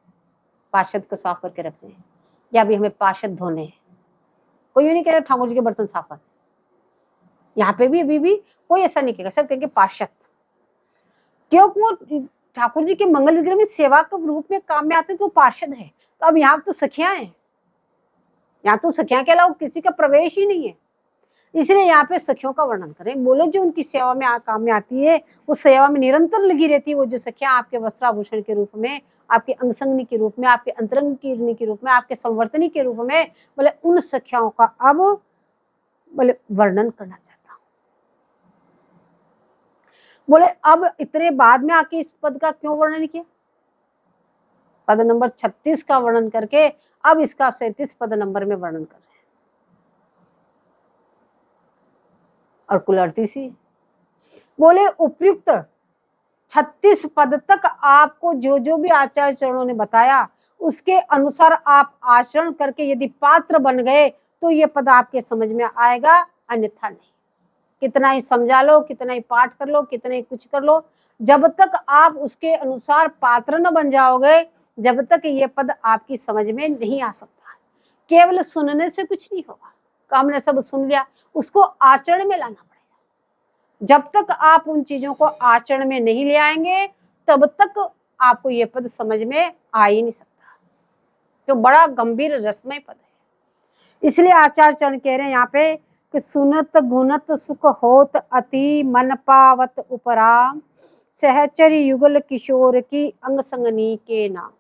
[SPEAKER 1] पार्षद को साफ करके रख रहे हैं, या भी हमें पार्षद धोने हैं। कोई नहीं कहता ठाकुर जी के बर्तन साफ कर। यहाँ पे भी अभी भी कोई ऐसा नहीं कहेगा, सब कहेंगे पार्षद, क्योंकि वो ठाकुर जी के मंगल विग्रह में सेवा के रूप में काम में आते हैं, तो पार्षद है। तो अब यहाँ तो सखियां हैं, यहाँ तो सखियां के अलावा किसी का प्रवेश ही नहीं है, इसलिए यहाँ पे सखियों का वर्णन करें। बोले जो उनकी सेवा में काम में आती है, वो सेवा में निरंतर लगी रहती है, वो जो सखियां आपके वस्त्राभूषण के रूप में, आपके अंगसंगनी के रूप में, आपके अंतरंग के रूप में, आपके संवर्तनी के रूप में, बोले उन सखियाओं का अब बोले वर्णन करना चाहता हूं। बोले अब इतने बाद में आके इस पद का क्यों वर्णन किया? पद नंबर 36 का वर्णन करके अब इसका 37 पद नंबर में वर्णन कर रहे हैं। और कुल 38 ही बोले उपयुक्त 36 पद तक आपको जो जो भी आचार्य चरणों ने बताया, उसके अनुसार आप आचरण करके यदि पात्र बन गए तो ये पद आपके समझ में आएगा, अन्यथा नहीं। कितना ही समझा लो, कितना ही पाठ कर लो, कितना ही कुछ कर लो, जब तक आप उसके अनुसार पात्र न बन जाओगे, जब तक ये पद आपकी समझ में नहीं आ सकता। केवल सुनने से कुछ नहीं होगा, हमने सब सुन लिया, उसको आचरण में लाना पड़ेगा। जब तक आप उन चीजों को आचरण में नहीं ले आएंगे, तब तक आपको ये पद समझ में आ ही नहीं सकता, जो बड़ा गंभीर रसमय पद है। इसलिए आचार्य चरण कह रहे हैं यहाँ पे कि सुनत गुणत सुख होत अति मन पावत उपरा, सहचरी युगल किशोर की अंग संगनी के नाम।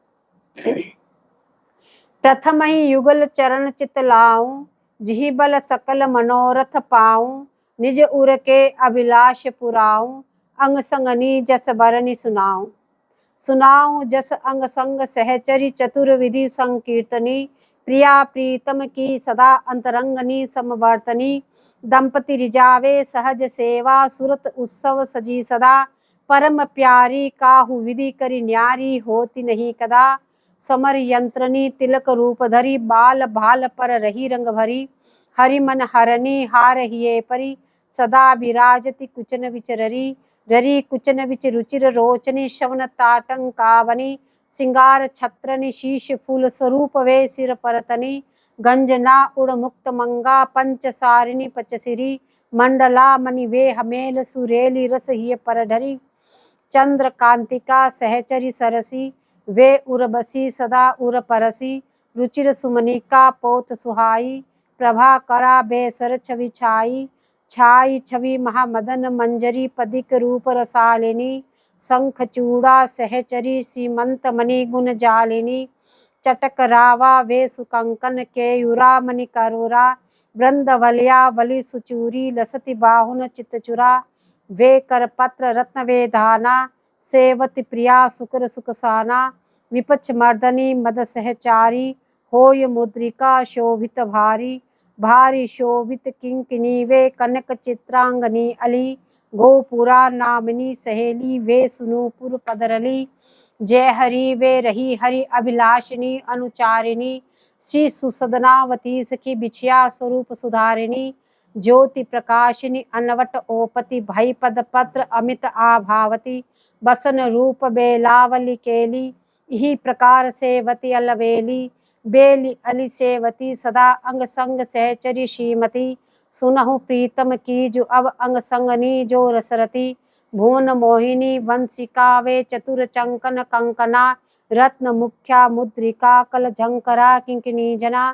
[SPEAKER 1] प्रथम ही युगल चरण चित लाऊं, जिहि बल सकल मनोरथ पाऊं, निज उर के अभिलाष पुराऊं, अंग संगनी जस बरनि सुनाऊं। सुनाऊं जस अंग संग सहचरी चतुर्विधि संकीर्तनी, प्रिया प्रीतम की सदा अंतरंगनी समवर्तनी, दंपति रिजावे सहज सेवा, सुरत उत्सव सजी सदा, परम प्यारी काहू विधि करी न्यारी, होती नहीं कदा। समर यंत्रनी तिलक रूप धरी, बाल भाल पर रही रंग भरी, हरि मन हरनी हार हिये परी, सदा विराजति कुचन विचररी, ररी कुचन विच रुचिर रोचनी, शवन ताटंकावनी, सिंगार छत्रनि शीश फूल स्वरूप वे सिर परतनी, गंजना उड़ मुक्त मंगा पंच सारिणी पचसिरी, मंडला मणि वे हमेल सुरेली रस हिय पर ढरी, चंद्र कांतिका सहचरी सरसी, वे उर्बसी सदा उर परसी, रुचिर सुमनिका पोत सुहाई, प्रभा करा बेसर छवि छाई, छाई छवि महामदन मंजरी, पदिक रूप रसालिनी, शंख चूड़ा सहचरी सीमंत मणि गुण जालिनी, चटक रावा वे सुकंकन केयुरा मणि करुरा, वृंद वलिया वलि सुचूरी, लसति बाहुन चितचुरा, वे करपत्र रत्न वेधाना, सेवति प्रिया सुकर सुखसाना, विपक्ष मर्दनी मद सहचारी, होय मुद्रिका शोभित भारी, भारी शोभित किंकिनी वे कनक चित्रांगनी अली, गोपुरा नामिनी सहेली वे सुनूपुर पदरली, जय हरि वे रही हरि अभिलाषिनी अनुचारिणी, श्री सुसदनावती सखी बिछिया स्वरूप सुधारिणी, ज्योति प्रकाशिनी अनवट ओपति, भई पद पत्र अमित आभावती, बसन रूप बेलावली केली, इही प्रकार सेवती अलवेली, बेली अली सेवती सदा अंग संग सहचरी श्रीमती, सुनहु प्रीतम की जो अब अंग संगनी जो रसरती, भुवन मोहिनी वंशिका वे चतुर चंकन कंकना, रत्न मुख्या मुद्रिका कल झंकरा किंकिनी जना,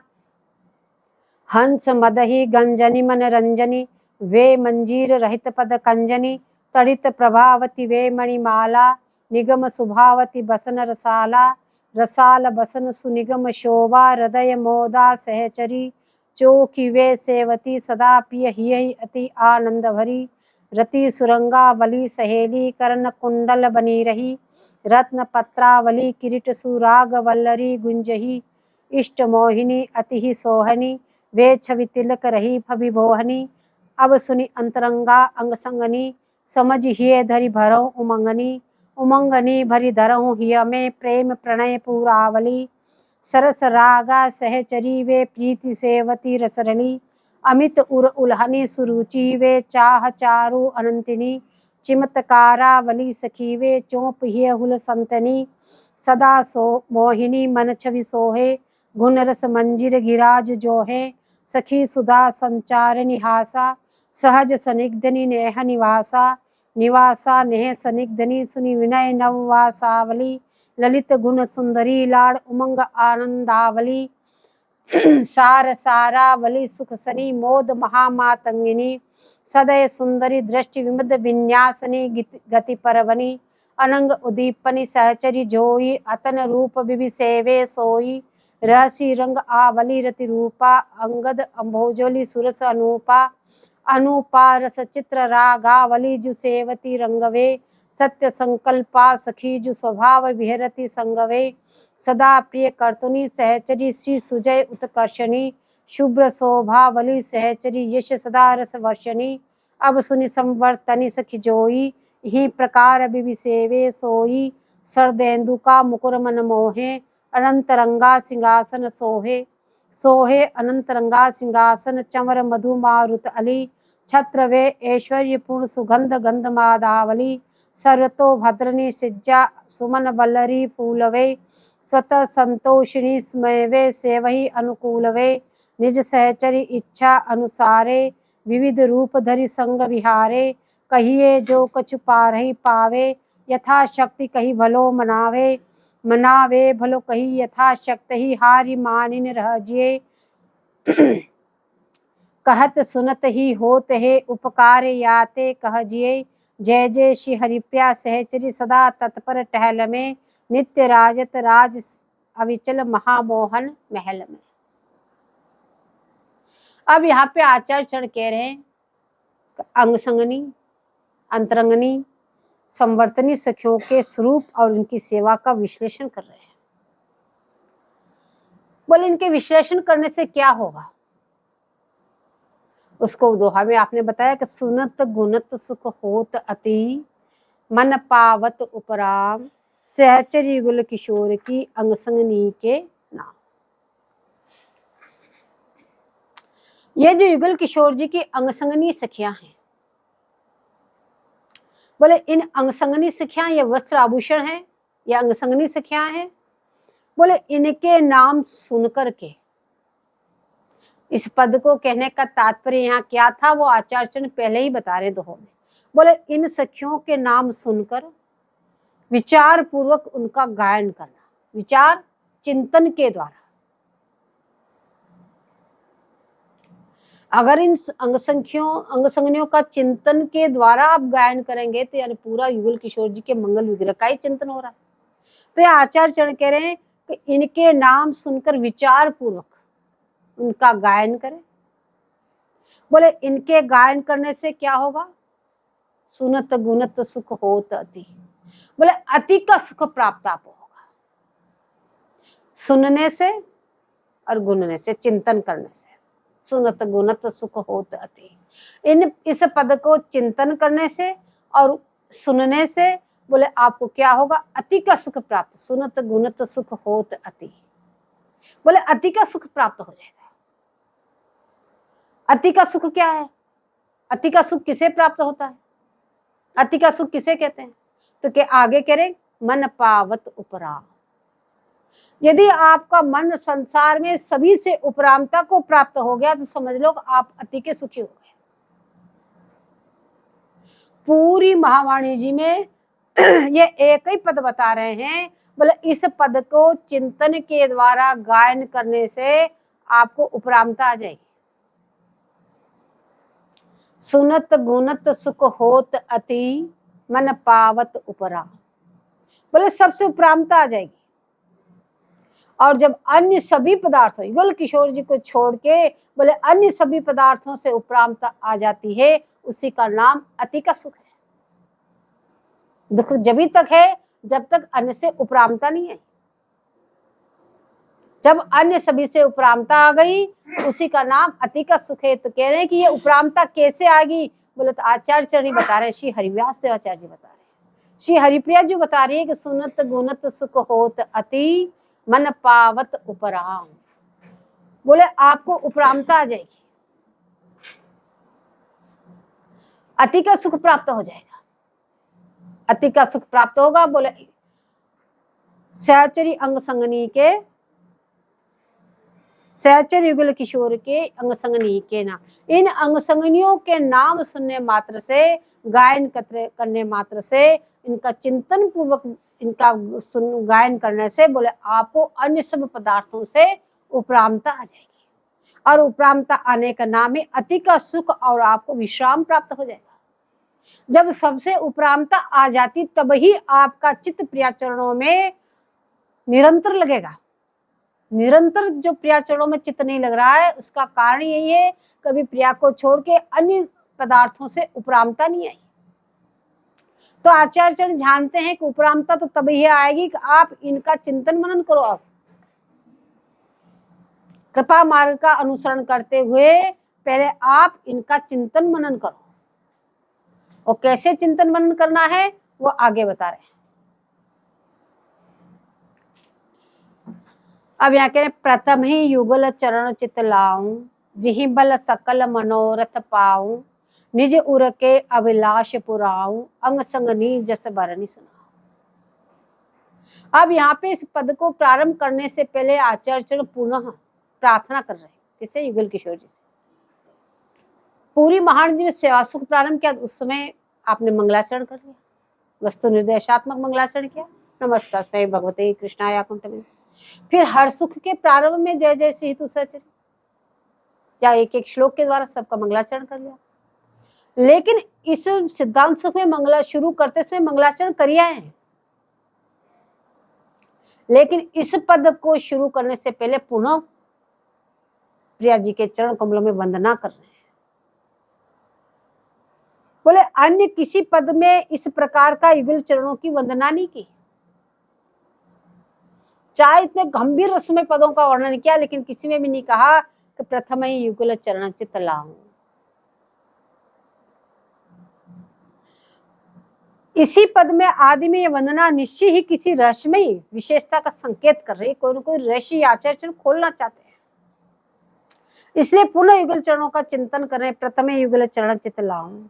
[SPEAKER 1] हंस मदही गंजनी मन रंजनी वे मंजीर रहित पद कंजनी तड़ित प्रभावती वे मणिमाला निगम सुभावती बसन रसाला रसाल बसन सुनिगम शोभा हृदय मोदा सहचरी चोखी वे सेवती सदा प्रिय ही अति आनंद भरी रति सुरंगावली सहेली कर्ण कुंडल बनी रही रत्न पत्रावली किरीट सुराग वल्लरी गुंजही इष्ट मोहिनी अति ही सोहनी वे छवि तिलक रही फविभोहनी अब सुनी अंतरंगा अंग संगनी समझ हिय धरि भरऊ उमंगनी उमंगनी भरी धरऊ हिय में प्रेम प्रणय पूरावली सरस रागा सहचरी वे प्रीति सेवती रसरली अमित उर उल्हनी सुरुचि वे चाह चारु अनंतिनी चिमत्कारावली सखी वे चौप हिय हुल संतनी सदा सो मोहिनी मन छवि सोहे गुण रस मंजिर गिराज जो है सखी सुधा संचार निहासा सहज सनिग्धनि नेह निवासा निवासा नेह सनिग्धनि सुनि विनय नववासावली ललित गुण सुंदरी लाड़ उमंग आनंदावली सार सारावली सुख सनी मोद महामातंगिनी सदय सुंदरी दृष्टि विमद विन्यासनी गति परवनी अनंग उदीपनी सहचरी जोई अतन रूप विभि सेवे सोई रहसी रंग आवली रति रूपा अंगद अंभोजोली सुरस अनूपा अनूपा रस चित्र रागावली जु सेवती रंगवे सत्य संकल्पा सखी जु स्वभाव विहरती संगवे सदा प्रिय कर्तुनी सहचरी श्री सुजय उत्कर्षणी शुभ्र शोभावली सहचरी यश सदा रस वर्षणी अब सुनि संवर्तनी सखी जोई ही प्रकार विभि सेवे सोई सरदेन्दु का मुकुर मन मोहे अनंतरंगा सिंहासन सोहे सोहे अनंतरंगा सिंहासन चमर मधु मारुत अली छत्र वे ऐश्वर्य पूर्ण सुगंध गंध मादावली सर्वतो भद्रनी सिज्जा सुमन बल्लरी फूलवे स्वतः संतोषिणी स्मय वे सेवही अनुकूल वे निज सहचरी इच्छा अनुसारे विविध रूप धरि संग विहारे कहिए जो कछु पारही पावे यथा शक्ति कही भलो मनावे मनावे भलो कही यथा शक्ति ही हारि मानिन रहजिए कहत सुनत ही होत है उपकार याते कहजिए जय जय श्री हरिप्रिया सहचरी सदा तत्पर टहल में नित्य राजत राज अविचल महामोहन महल में। अब यहाँ पे आचार्य चरण कह रहे हैं अंगसंगनी अंतरंगनी संवर्तनी सखियों के स्वरूप और इनकी सेवा का विश्लेषण कर रहे हैं। बोले इनके विश्लेषण करने से क्या होगा, उसको दोहा में आपने बताया कि सुनत गुणत सुख होत अति मन पावत उपराम सहचरी गुल किशोर की अंगसंगनी के नाम। ये जो युगल किशोर जी की अंगसंगनी सखियां हैं, बोले इन अंगसंगनी सखियां ये वस्त्र आभूषण है, ये अंगसंगनी सखियां हैं। बोले इनके नाम सुनकर के, इस पद को कहने का तात्पर्य यहाँ क्या था वो आचार्य चरण पहले ही बता रहे दोहों में। बोले इन सखियों के नाम सुनकर विचार पूर्वक उनका गायन करना, विचार चिंतन के द्वारा। अगर इन अंगसंगनियों का चिंतन के द्वारा आप गायन करेंगे तो यानी पूरा युगल किशोर जी के मंगल विग्रह का ही चिंतन हो रहा है। तो ये आचार्य चरण कह रहे हैं कि इनके नाम सुनकर विचार पूर्वक उनका गायन करें। बोले इनके गायन करने से क्या होगा, सुनत गुणत सुख होत अति। बोले अति का सुख प्राप्त आपको होगा सुनने से और गुणने से, चिंतन करने से। सुनत गुणत सुख होत अति, इस पद को चिंतन करने से और सुनने से बोले आपको क्या होगा, अति का सुख प्राप्त। सुनत गुणत सुख होत अति, बोले अति का सुख प्राप्त हो जाएगा। अति का सुख क्या है, अति का सुख किसे प्राप्त होता है, अति का सुख किसे कहते हैं, तो के आगे कह रहे मन पावत उपराम। यदि आपका मन संसार में सभी से उपरामता को प्राप्त हो गया तो समझ लो आप अति के सुखी हो गए। पूरी महावाणी जी में ये एक ही पद बता रहे हैं, बोले इस पद को चिंतन के द्वारा गायन करने से आपको उपरामता आ जाएगी। सुनत गुनत सुख होत अति, मन पावत उपरा। बोले सबसे उपरामता आ जाएगी। और जब अन्य सभी पदार्थों, युगल किशोर जी को छोड़ के बोले अन्य सभी पदार्थों से उपरामता आ जाती है, उसी का नाम अति का सुख है। दुख जब तक है जब तक अन्य से उपरामता नहीं है। जब अन्य सभी से उपरामता आ गई, उसी का नाम अति का सुख है। तो कह रहे हैं कि ये उपरामता कैसे आएगी? बोले तो आचार्य चरणी बता रहे हैं, श्री हरिव्यास देवाचार्य जी बता रहे हैं। श्री हरिप्रिया जी बता रही है कि सुनत गुनत सुख होत अति, मन पावत उपराम। बोले आपको उपरामता आ जाएगी, अति का सुख प्राप्त हो जाएगा। अति का सुख प्राप्त होगा। बोले सहचरी अंग संगनी के, सहचर युगल किशोर के अंग संगनी के नाम, इन अंग संगनियों के नाम सुनने मात्र से, गायन करने मात्र से, इनका चिंतन पूर्वक इनका गायन करने से बोले आपको अन्य सब पदार्थों से उपरामता आ जाएगी। और उपरामता आने का नाम है अति का सुख, और आपको विश्राम प्राप्त हो जाएगा। जब सबसे उपरामता आ जाती तब ही आपका चित्त प्रिया चरणों में निरंतर लगेगा। निरंतर जो प्रिया चरणों में चित्त नहीं लग रहा है, उसका कारण यही है कभी प्रिया को छोड़ के अन्य पदार्थों से उपरामता नहीं आई। तो आचार्य चरण जानते हैं कि उपरामता तो तभी आएगी कि आप इनका चिंतन मनन करो। आप कृपा मार्ग का अनुसरण करते हुए पहले आप इनका चिंतन मनन करो। और कैसे चिंतन मनन करना है वो आगे बता रहे हैं। अब यहाँ कह रहे प्रथम ही युगल चरण चित लाऊं, जिहि बल सकल मनोरथ पाऊं, निज उर के अभिलाष पुराऊं, अंग संगनी जस बरनी सुनाऊं। अब यहाँ पे इस पद को प्रारंभ करने से पहले आचार्य चरण पुनः प्रार्थना कर रहे हैं। किससे? युगल किशोर जी से। पूरी महान जी में सेवा सुख प्रारंभ किया, उस समय आपने मंगलाचरण कर लिया, वस्तु निर्देशात्मक मंगलाचरण किया, नमस्तस्मै भगवते कृष्णाय कुंठिनी। फिर हर सुख के प्रारंभ में जय जय श्री तु सचरी, या एक एक श्लोक के द्वारा सबका मंगलाचरण कर लिया। लेकिन इस सिद्धांत सुख में मंगला शुरू करते समय मंगलाचरण करिया है, लेकिन इस पद को शुरू करने से पहले पुनः प्रिया जी के चरण कमलों में वंदना कर रहे हैं। बोले अन्य किसी पद में इस प्रकार का युगल चरणों की वंदना नहीं की, चाहे इतने गंभीर रसमय पदों का वर्णन किया, लेकिन किसी में भी नहीं कहा कि प्रथम ही युगल चरण चित लाऊं। इसी पद में आदि में यह वंदना निश्चय ही किसी रहस्यमयी विशेषता का संकेत कर रही, कोई न कोई रहस्य आचार्य चरण खोलना चाहते हैं। इसलिए पुनः युगल चरणों का चिंतन करें, प्रथम युगल चरण चित लाऊं।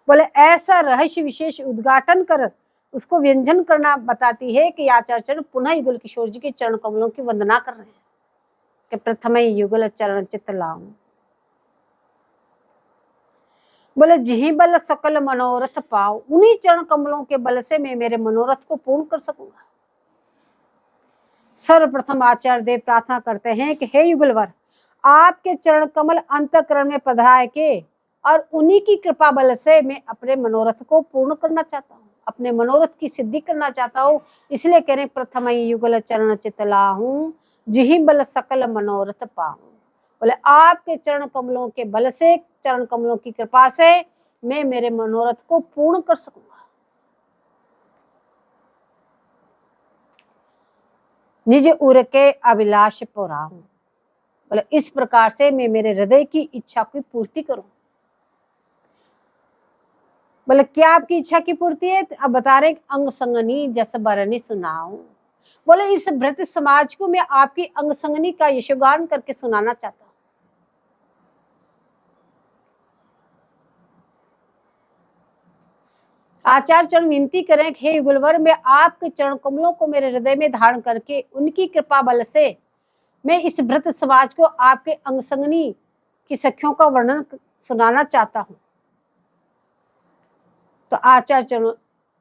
[SPEAKER 1] बोले ऐसा रहस्य विशेष उद्घाटन कर उसको व्यंजन करना बताती है कि आचार्य चरण पुनः युगल किशोर जी के चरण कमलों की वंदना कर रहे हैं कि प्रथम युगल चरण चित लाऊं। बोले जिहि बल सकल मनोरथ पाऊं, उन्हीं चरण कमलों के बल से मैं मेरे मनोरथ को पूर्ण कर सकूंगा। सर्वप्रथम आचार्य देव प्रार्थना करते हैं कि हे युगलवर, आपके चरण कमल अंतःकरण में पधराए के और उन्हीं की कृपा बल से मैं अपने मनोरथ को पूर्ण करना चाहता हूँ, अपने मनोरथ की सिद्धि करना चाहता हूँ। इसलिए कह रहे प्रथम युगल चरण चित लाऊं, जिहि बल सकल मनोरथ पाऊं। बोले आपके चरण कमलों के बल से, चरण कमलों की कृपा से मैं मेरे मनोरथ को पूर्ण कर सकूंगा। निज उर के अभिलाष पुराऊं। बोले इस प्रकार से मैं मेरे हृदय की इच्छा की पूर्ति करूं। बोले क्या आपकी इच्छा की पूर्ति है? अब बता रहे अंग संगनी जस बरनी सुनाऊं। बोले इस भृत समाज को मैं आपकी अंग संगनी का यशोगान करके सुनाना चाहता हूं। आचार्य चरण विनती करें हे युगलवर, मैं आपके चरण कमलों को मेरे हृदय में धारण करके उनकी कृपा बल से मैं इस भृत समाज को आपके अंग संगनी की सखियों का वर्णन सुनाना चाहता हूं। तो आचार्य चरण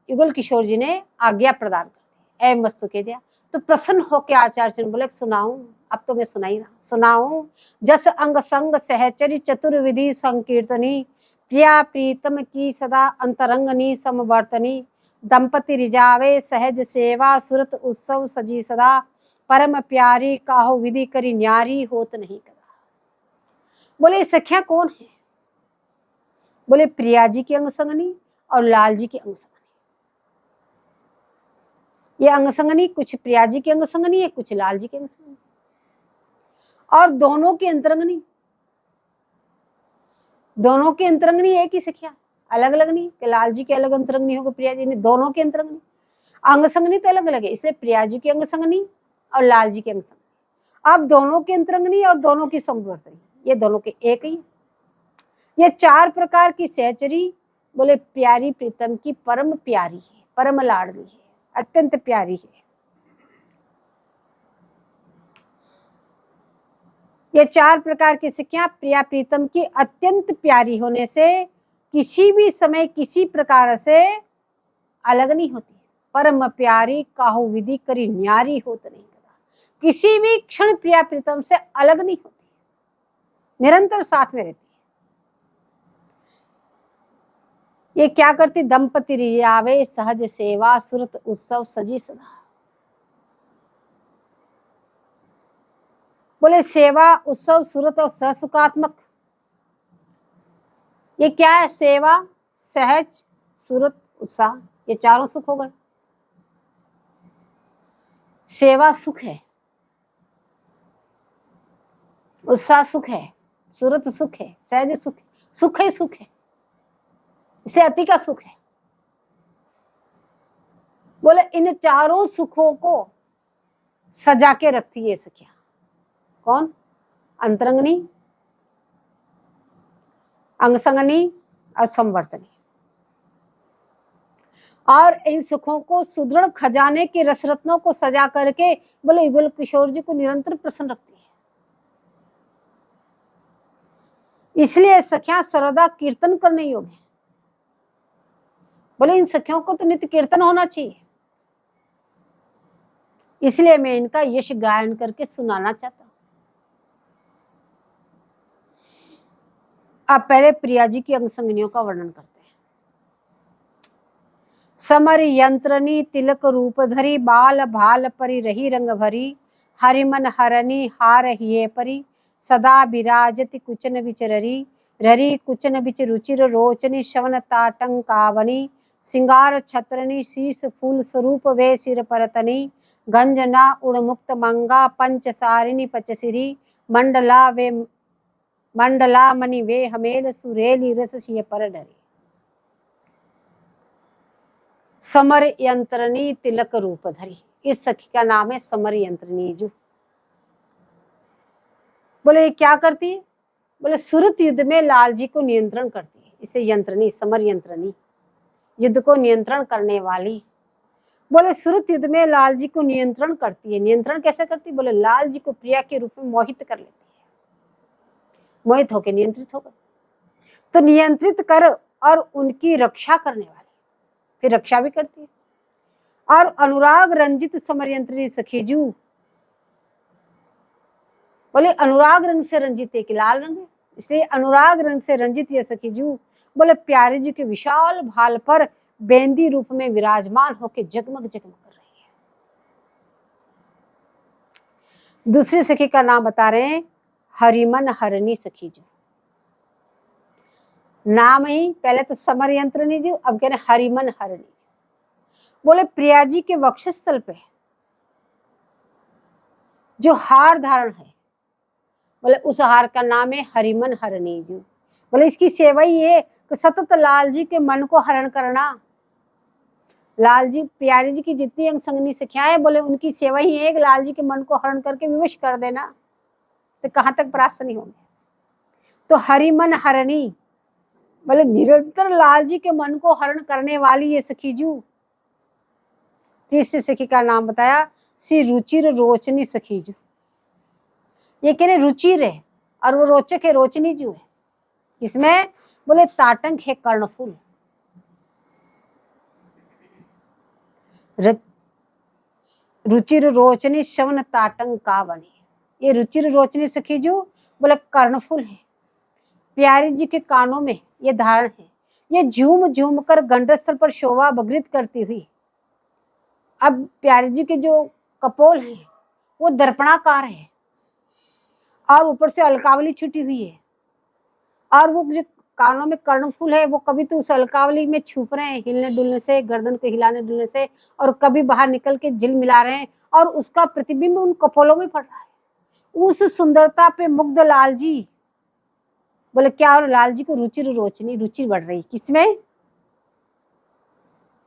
[SPEAKER 1] युगल किशोर जी ने आज्ञा प्रदान कर दी, एवं वस्तु के दिया। तो प्रसन्न होकर आचार्य चरण बोले सुनाऊं, अब तो मैं सुनाई रहा, सुनाऊं जस अंग संग सहचरी चतुर्विधि संकीर्तनी, प्रिया प्रीतम की सदा अंतरंगनी समवर्तनी, दंपति रिजावे सहज सेवा, सुरत उत्सव सजी सदा, परम प्यारी काहो विधि करी न्यारी, होत नहीं कदा। बोले सखियां कौन है? बोले प्रिया जी की अंगसंगनी और लाल जी की अंगसंगनी। ये अंगसंगनी कुछ प्रिया जी की अंगसंगनी है, कुछ लाल जी की अंगसंगनी, और दोनों की अंतरंगनी, दोनों की अंतरंगनी एक ही सखिया, अलग अलग नहीं कि लाल जी की अलग अंतरंगनी होगी प्रिया जी ने, दोनों की अंतरंगनी। अंगसंगनी तो अलग अलग है, इसलिए प्रिया जी की अंगसंगनी और लाल जी की अंगसंगनी। अब दोनों की अंतरंगनी और दोनों की समवर्तनी, ये दोनों के एक ही। ये 4 प्रकार की सहचरी बोले प्यारी प्रीतम की परम प्यारी है, परम लाडली है, अत्यंत प्यारी है। ये 4 प्रकार की सखियां प्रिया प्रीतम की अत्यंत प्यारी होने से किसी भी समय किसी प्रकार से अलग नहीं होती। परम प्यारी काहू विधि करी न्यारी होत नहीं कदा, किसी भी क्षण प्रिया प्रीतम से अलग नहीं होती, निरंतर साथ में रहती है। ये क्या करती? दंपति रियावे सहज सेवा, सुरत उत्सव सजी सदा। बोले सेवा, उत्सव, सुरत और सहसुखात्मक, ये क्या है? सेवा, सहज, सुरत, उत्साह, ये चारों सुख हो गए। सेवा सुख है, उत्साह सुख है, सुरत सुख है, सहज सुख है, सुख ही सुख है, इसे अति का सुख है। बोले इन चारों सुखों को सजा के रखती है सखिया। कौन? अंतरंगनी, अंगसंगनी और संवर्तनी। और इन सुखों को सुदृढ़ खजाने के रसरत्नों को सजा करके बोले युगल किशोर जी को निरंतर प्रसन्न रखती है। इसलिए सखियां सर्वदा कीर्तन करने योग्य है। बोले इन सखियों को तो नित्य कीर्तन होना चाहिए, इसलिए मैं इनका यश गायन करके सुनाना चाहता हूं। अब पहले प्रिया जी की अंगसंगनियों का वर्णन करते हैं। समर यंत्रनी तिलक रूप धरी, बाल भाल परी रही रंग भरी, हरिमन हरनी हार हिये परी, सदा विराजति कुचन विचररी, ररी कुचन बिच रुचिर रोचनी, शवन ताटंकावनी, सिंगार छत्रनी, शीश फूल स्वरूप वे सिर परतनी, गंजना उड़मुक्त मंगा, पंचसारिणी पचसिरी, मंडला वे मंडला मणि वे हमेल, सुरेली रस सिय पर डरी। समर यंत्रनी तिलक रूप धरी, इस सखी का नाम है समर यंत्रनी जो। बोले क्या करती है? बोले सुरत युद्ध में लाल जी को नियंत्रण करती है, इसे यंत्रनी, समर यंत्रनी, युद्ध को नियंत्रण करने वाली। बोले सुरत युद्ध में लाल जी को नियंत्रण करती है। नियंत्रण कैसे करती? बोले लाल जी को प्रिया के रूप में मोहित कर लेती है, मोहित होकर नियंत्रित हो गए। तो नियंत्रित कर और उनकी रक्षा करने वाली, फिर रक्षा भी करती है। और अनुराग रंजित समर यंत्रनी सखीजू, बोले अनुराग रंग से रंजित है कि लाल रंग है, इसलिए अनुराग रंग से रंजित ये सखीजू बोले प्यारे जी के विशाल भाल पर बेंदी रूप में विराजमान होकर जगमग जगमग कर रही है। दूसरी सखी का नाम बता रहे हैं हरिमन हरनी सखीजू। नाम ही पहले तो समर यंत्रनी जी, अब कह रहे हरिमन हरनी जी। बोले प्रिया जी के वक्षस्थल पे जो हार धारण है, बोले उस हार का नाम है हरिमन हरनी जी। बोले इसकी सेवा ही है कि सतत लाल जी के मन को हरण करना। लाल जी प्यारी जी की जितनी अंगसंगनी सखियां, बोले उनकी सेवा ही है कि लाल जी के मन को हरण करके विवश कर देना, तो कहां तक परास्त नहीं होंगे। तो हरिमन हरणी बोले निरंतर लाल जी के मन को हरण करने वाली ये सखीजू। तीसरी सखी का नाम बताया श्री रुचिर रोचनी सखीजू। ये कह रहे रुचिर है और वो रोचक है, रोचनी जू है। इसमें बोले ताटंक है कर्णफूल, रुचिर रोचनी शवन ताटंक का बनी। ये रुचिर रोचनी सखीजू बोले कर्णफूल है, प्यारी जी के कानों में ये धारण है, ये झूम झूम कर गंडस्थल पर शोभा बगृत करती हुई। अब प्यारी जी के जो कपोल है वो दर्पणाकार है और ऊपर से अलकावली छुटी हुई है, और वो जो कानों में कर्णफूल है वो कभी तो उस अलकावली में छुप रहे हैं हिलने डुलने से, गर्दन को हिलाने डुलने से, और कभी बाहर निकल के झिल मिला रहे हैं, और उसका प्रतिबिंब उन कपोलों में पड़ रहा है। उस सुंदरता पे मुग्ध लाल जी बोले क्या, और लाल जी को रुचि रोचनी रुचि बढ़ रही किसमें,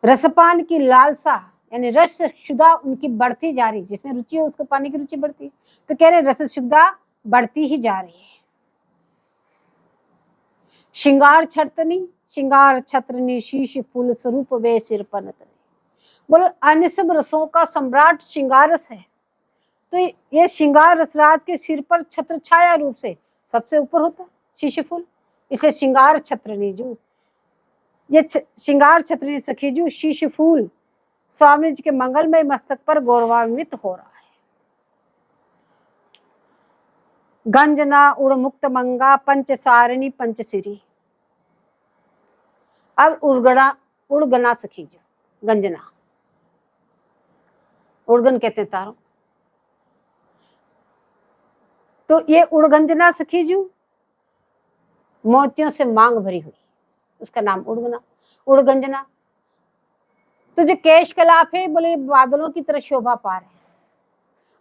[SPEAKER 1] रसपान की लालसा यानी रस शुदा उनकी बढ़ती जा रही, जिसमें रुचि हो उसको पाने की रुचि बढ़ती, तो कह रहे रस शुदा बढ़ती ही जा रही है। श्रृंगार छत्रनी शीश फूल स्वरूप वे सिर पर नतनी। बोलो अन्य सब रसों का सम्राट श्रृंगार रस है, तो ये श्रृंगार रसराज के सिर पर छत्र छाया रूप से सबसे ऊपर होता है शीश फूल, इसे श्रृंगार छत्रनी जू, ये श्रृंगार छत्रनी सखीजू शीश फूल स्वामी जी के मंगलमय मस्तक पर गौरवान्वित हो रहा है। गंजना उड़ मुक्त मंगा पंचसारिणी पंचसिरी। अब उड़गना सखीजू, गंजना उड़गन कहते हैं तारों, तो ये उड़गंजना सखीजू मोतियों से मांग भरी हुई, उसका नाम उड़गना उड़गंजना। तो जो केश कलाप है बोले बादलों की तरह शोभा पा रहे हैं,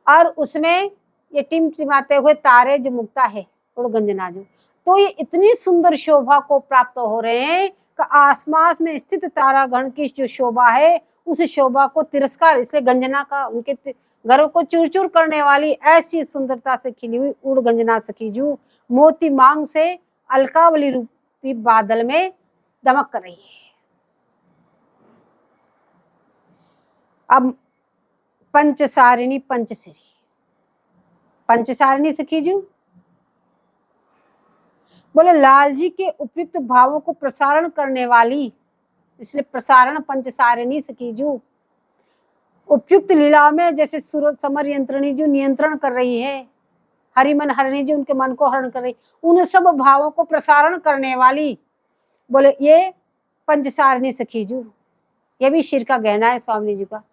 [SPEAKER 1] और उसमें ये टिमटिमाते हुए तारे जो मुक्ता है उड़गंजना जो, तो ये इतनी सुंदर शोभा को प्राप्त हो रहे हैं कि आसमान में स्थित तारागण की जो शोभा है उस शोभा को तिरस्कार, इसलिए गंजना का उनके गर्व को चूर चूर करने वाली ऐसी सुंदरता से खिली हुई उड़गंजना सखीजू मोती मांग से अलकावली रूपी बादल में दमक कर रही है। अब पंचसारिणी पंचसिरी, पंचसारिणी सखीजू बोले लाल जी के उपयुक्त भावों को प्रसारण करने वाली, इसलिए प्रसारण पंचसारिणी सखीजू उपयुक्त लीला में जैसे सूरज समर यंत्रणी जो नियंत्रण कर रही है, हरिमन हरणी जी उनके मन को हरण कर रही, उन सब भावों को प्रसारण करने वाली बोले ये पंचसारिणी सखीजू। ये भी शिर का गहना है स्वामी जी का,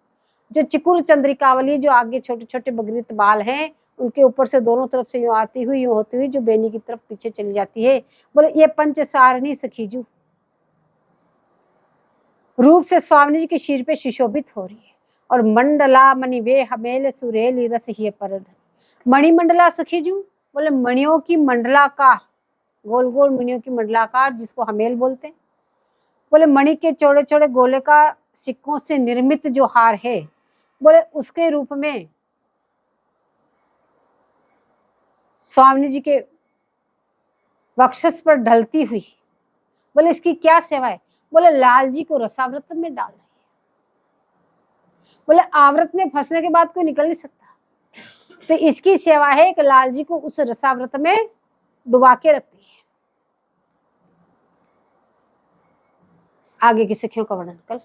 [SPEAKER 1] जो चिकुर चंद्रिकावली जो आगे छोटे छोटे बगृत बाल हैं उनके ऊपर से दोनों तरफ से यूं आती हुई यूं होती हुई जो बेनी की तरफ पीछे चली जाती है, बोले ये पंचसारिणी सखीजू रूप से स्वामी जी के शीर पे सुशोभित हो रही है। और मंडला मणि वे हमेल सुरेली रस ही पर, मणिमंडला सखीजू बोले मणियों की मंडलाकार, गोल गोल मणियों की मंडलाकार जिसको हमेल बोलते हैं, बोले मणि के चौड़े चौड़े गोले का सिक्कों से निर्मित जो हार है बोले उसके रूप में स्वामी जी के वक्षस पर ढलती हुई, बोले इसकी क्या सेवा है, बोले लाल जी को रसाव्रत में डाल रही है। बोले आवृत में फंसने के बाद कोई निकल नहीं सकता, तो इसकी सेवा है कि लाल जी को उस रसाव्रत में डुबा के रखती है। आगे की सखियों का वर्णन कल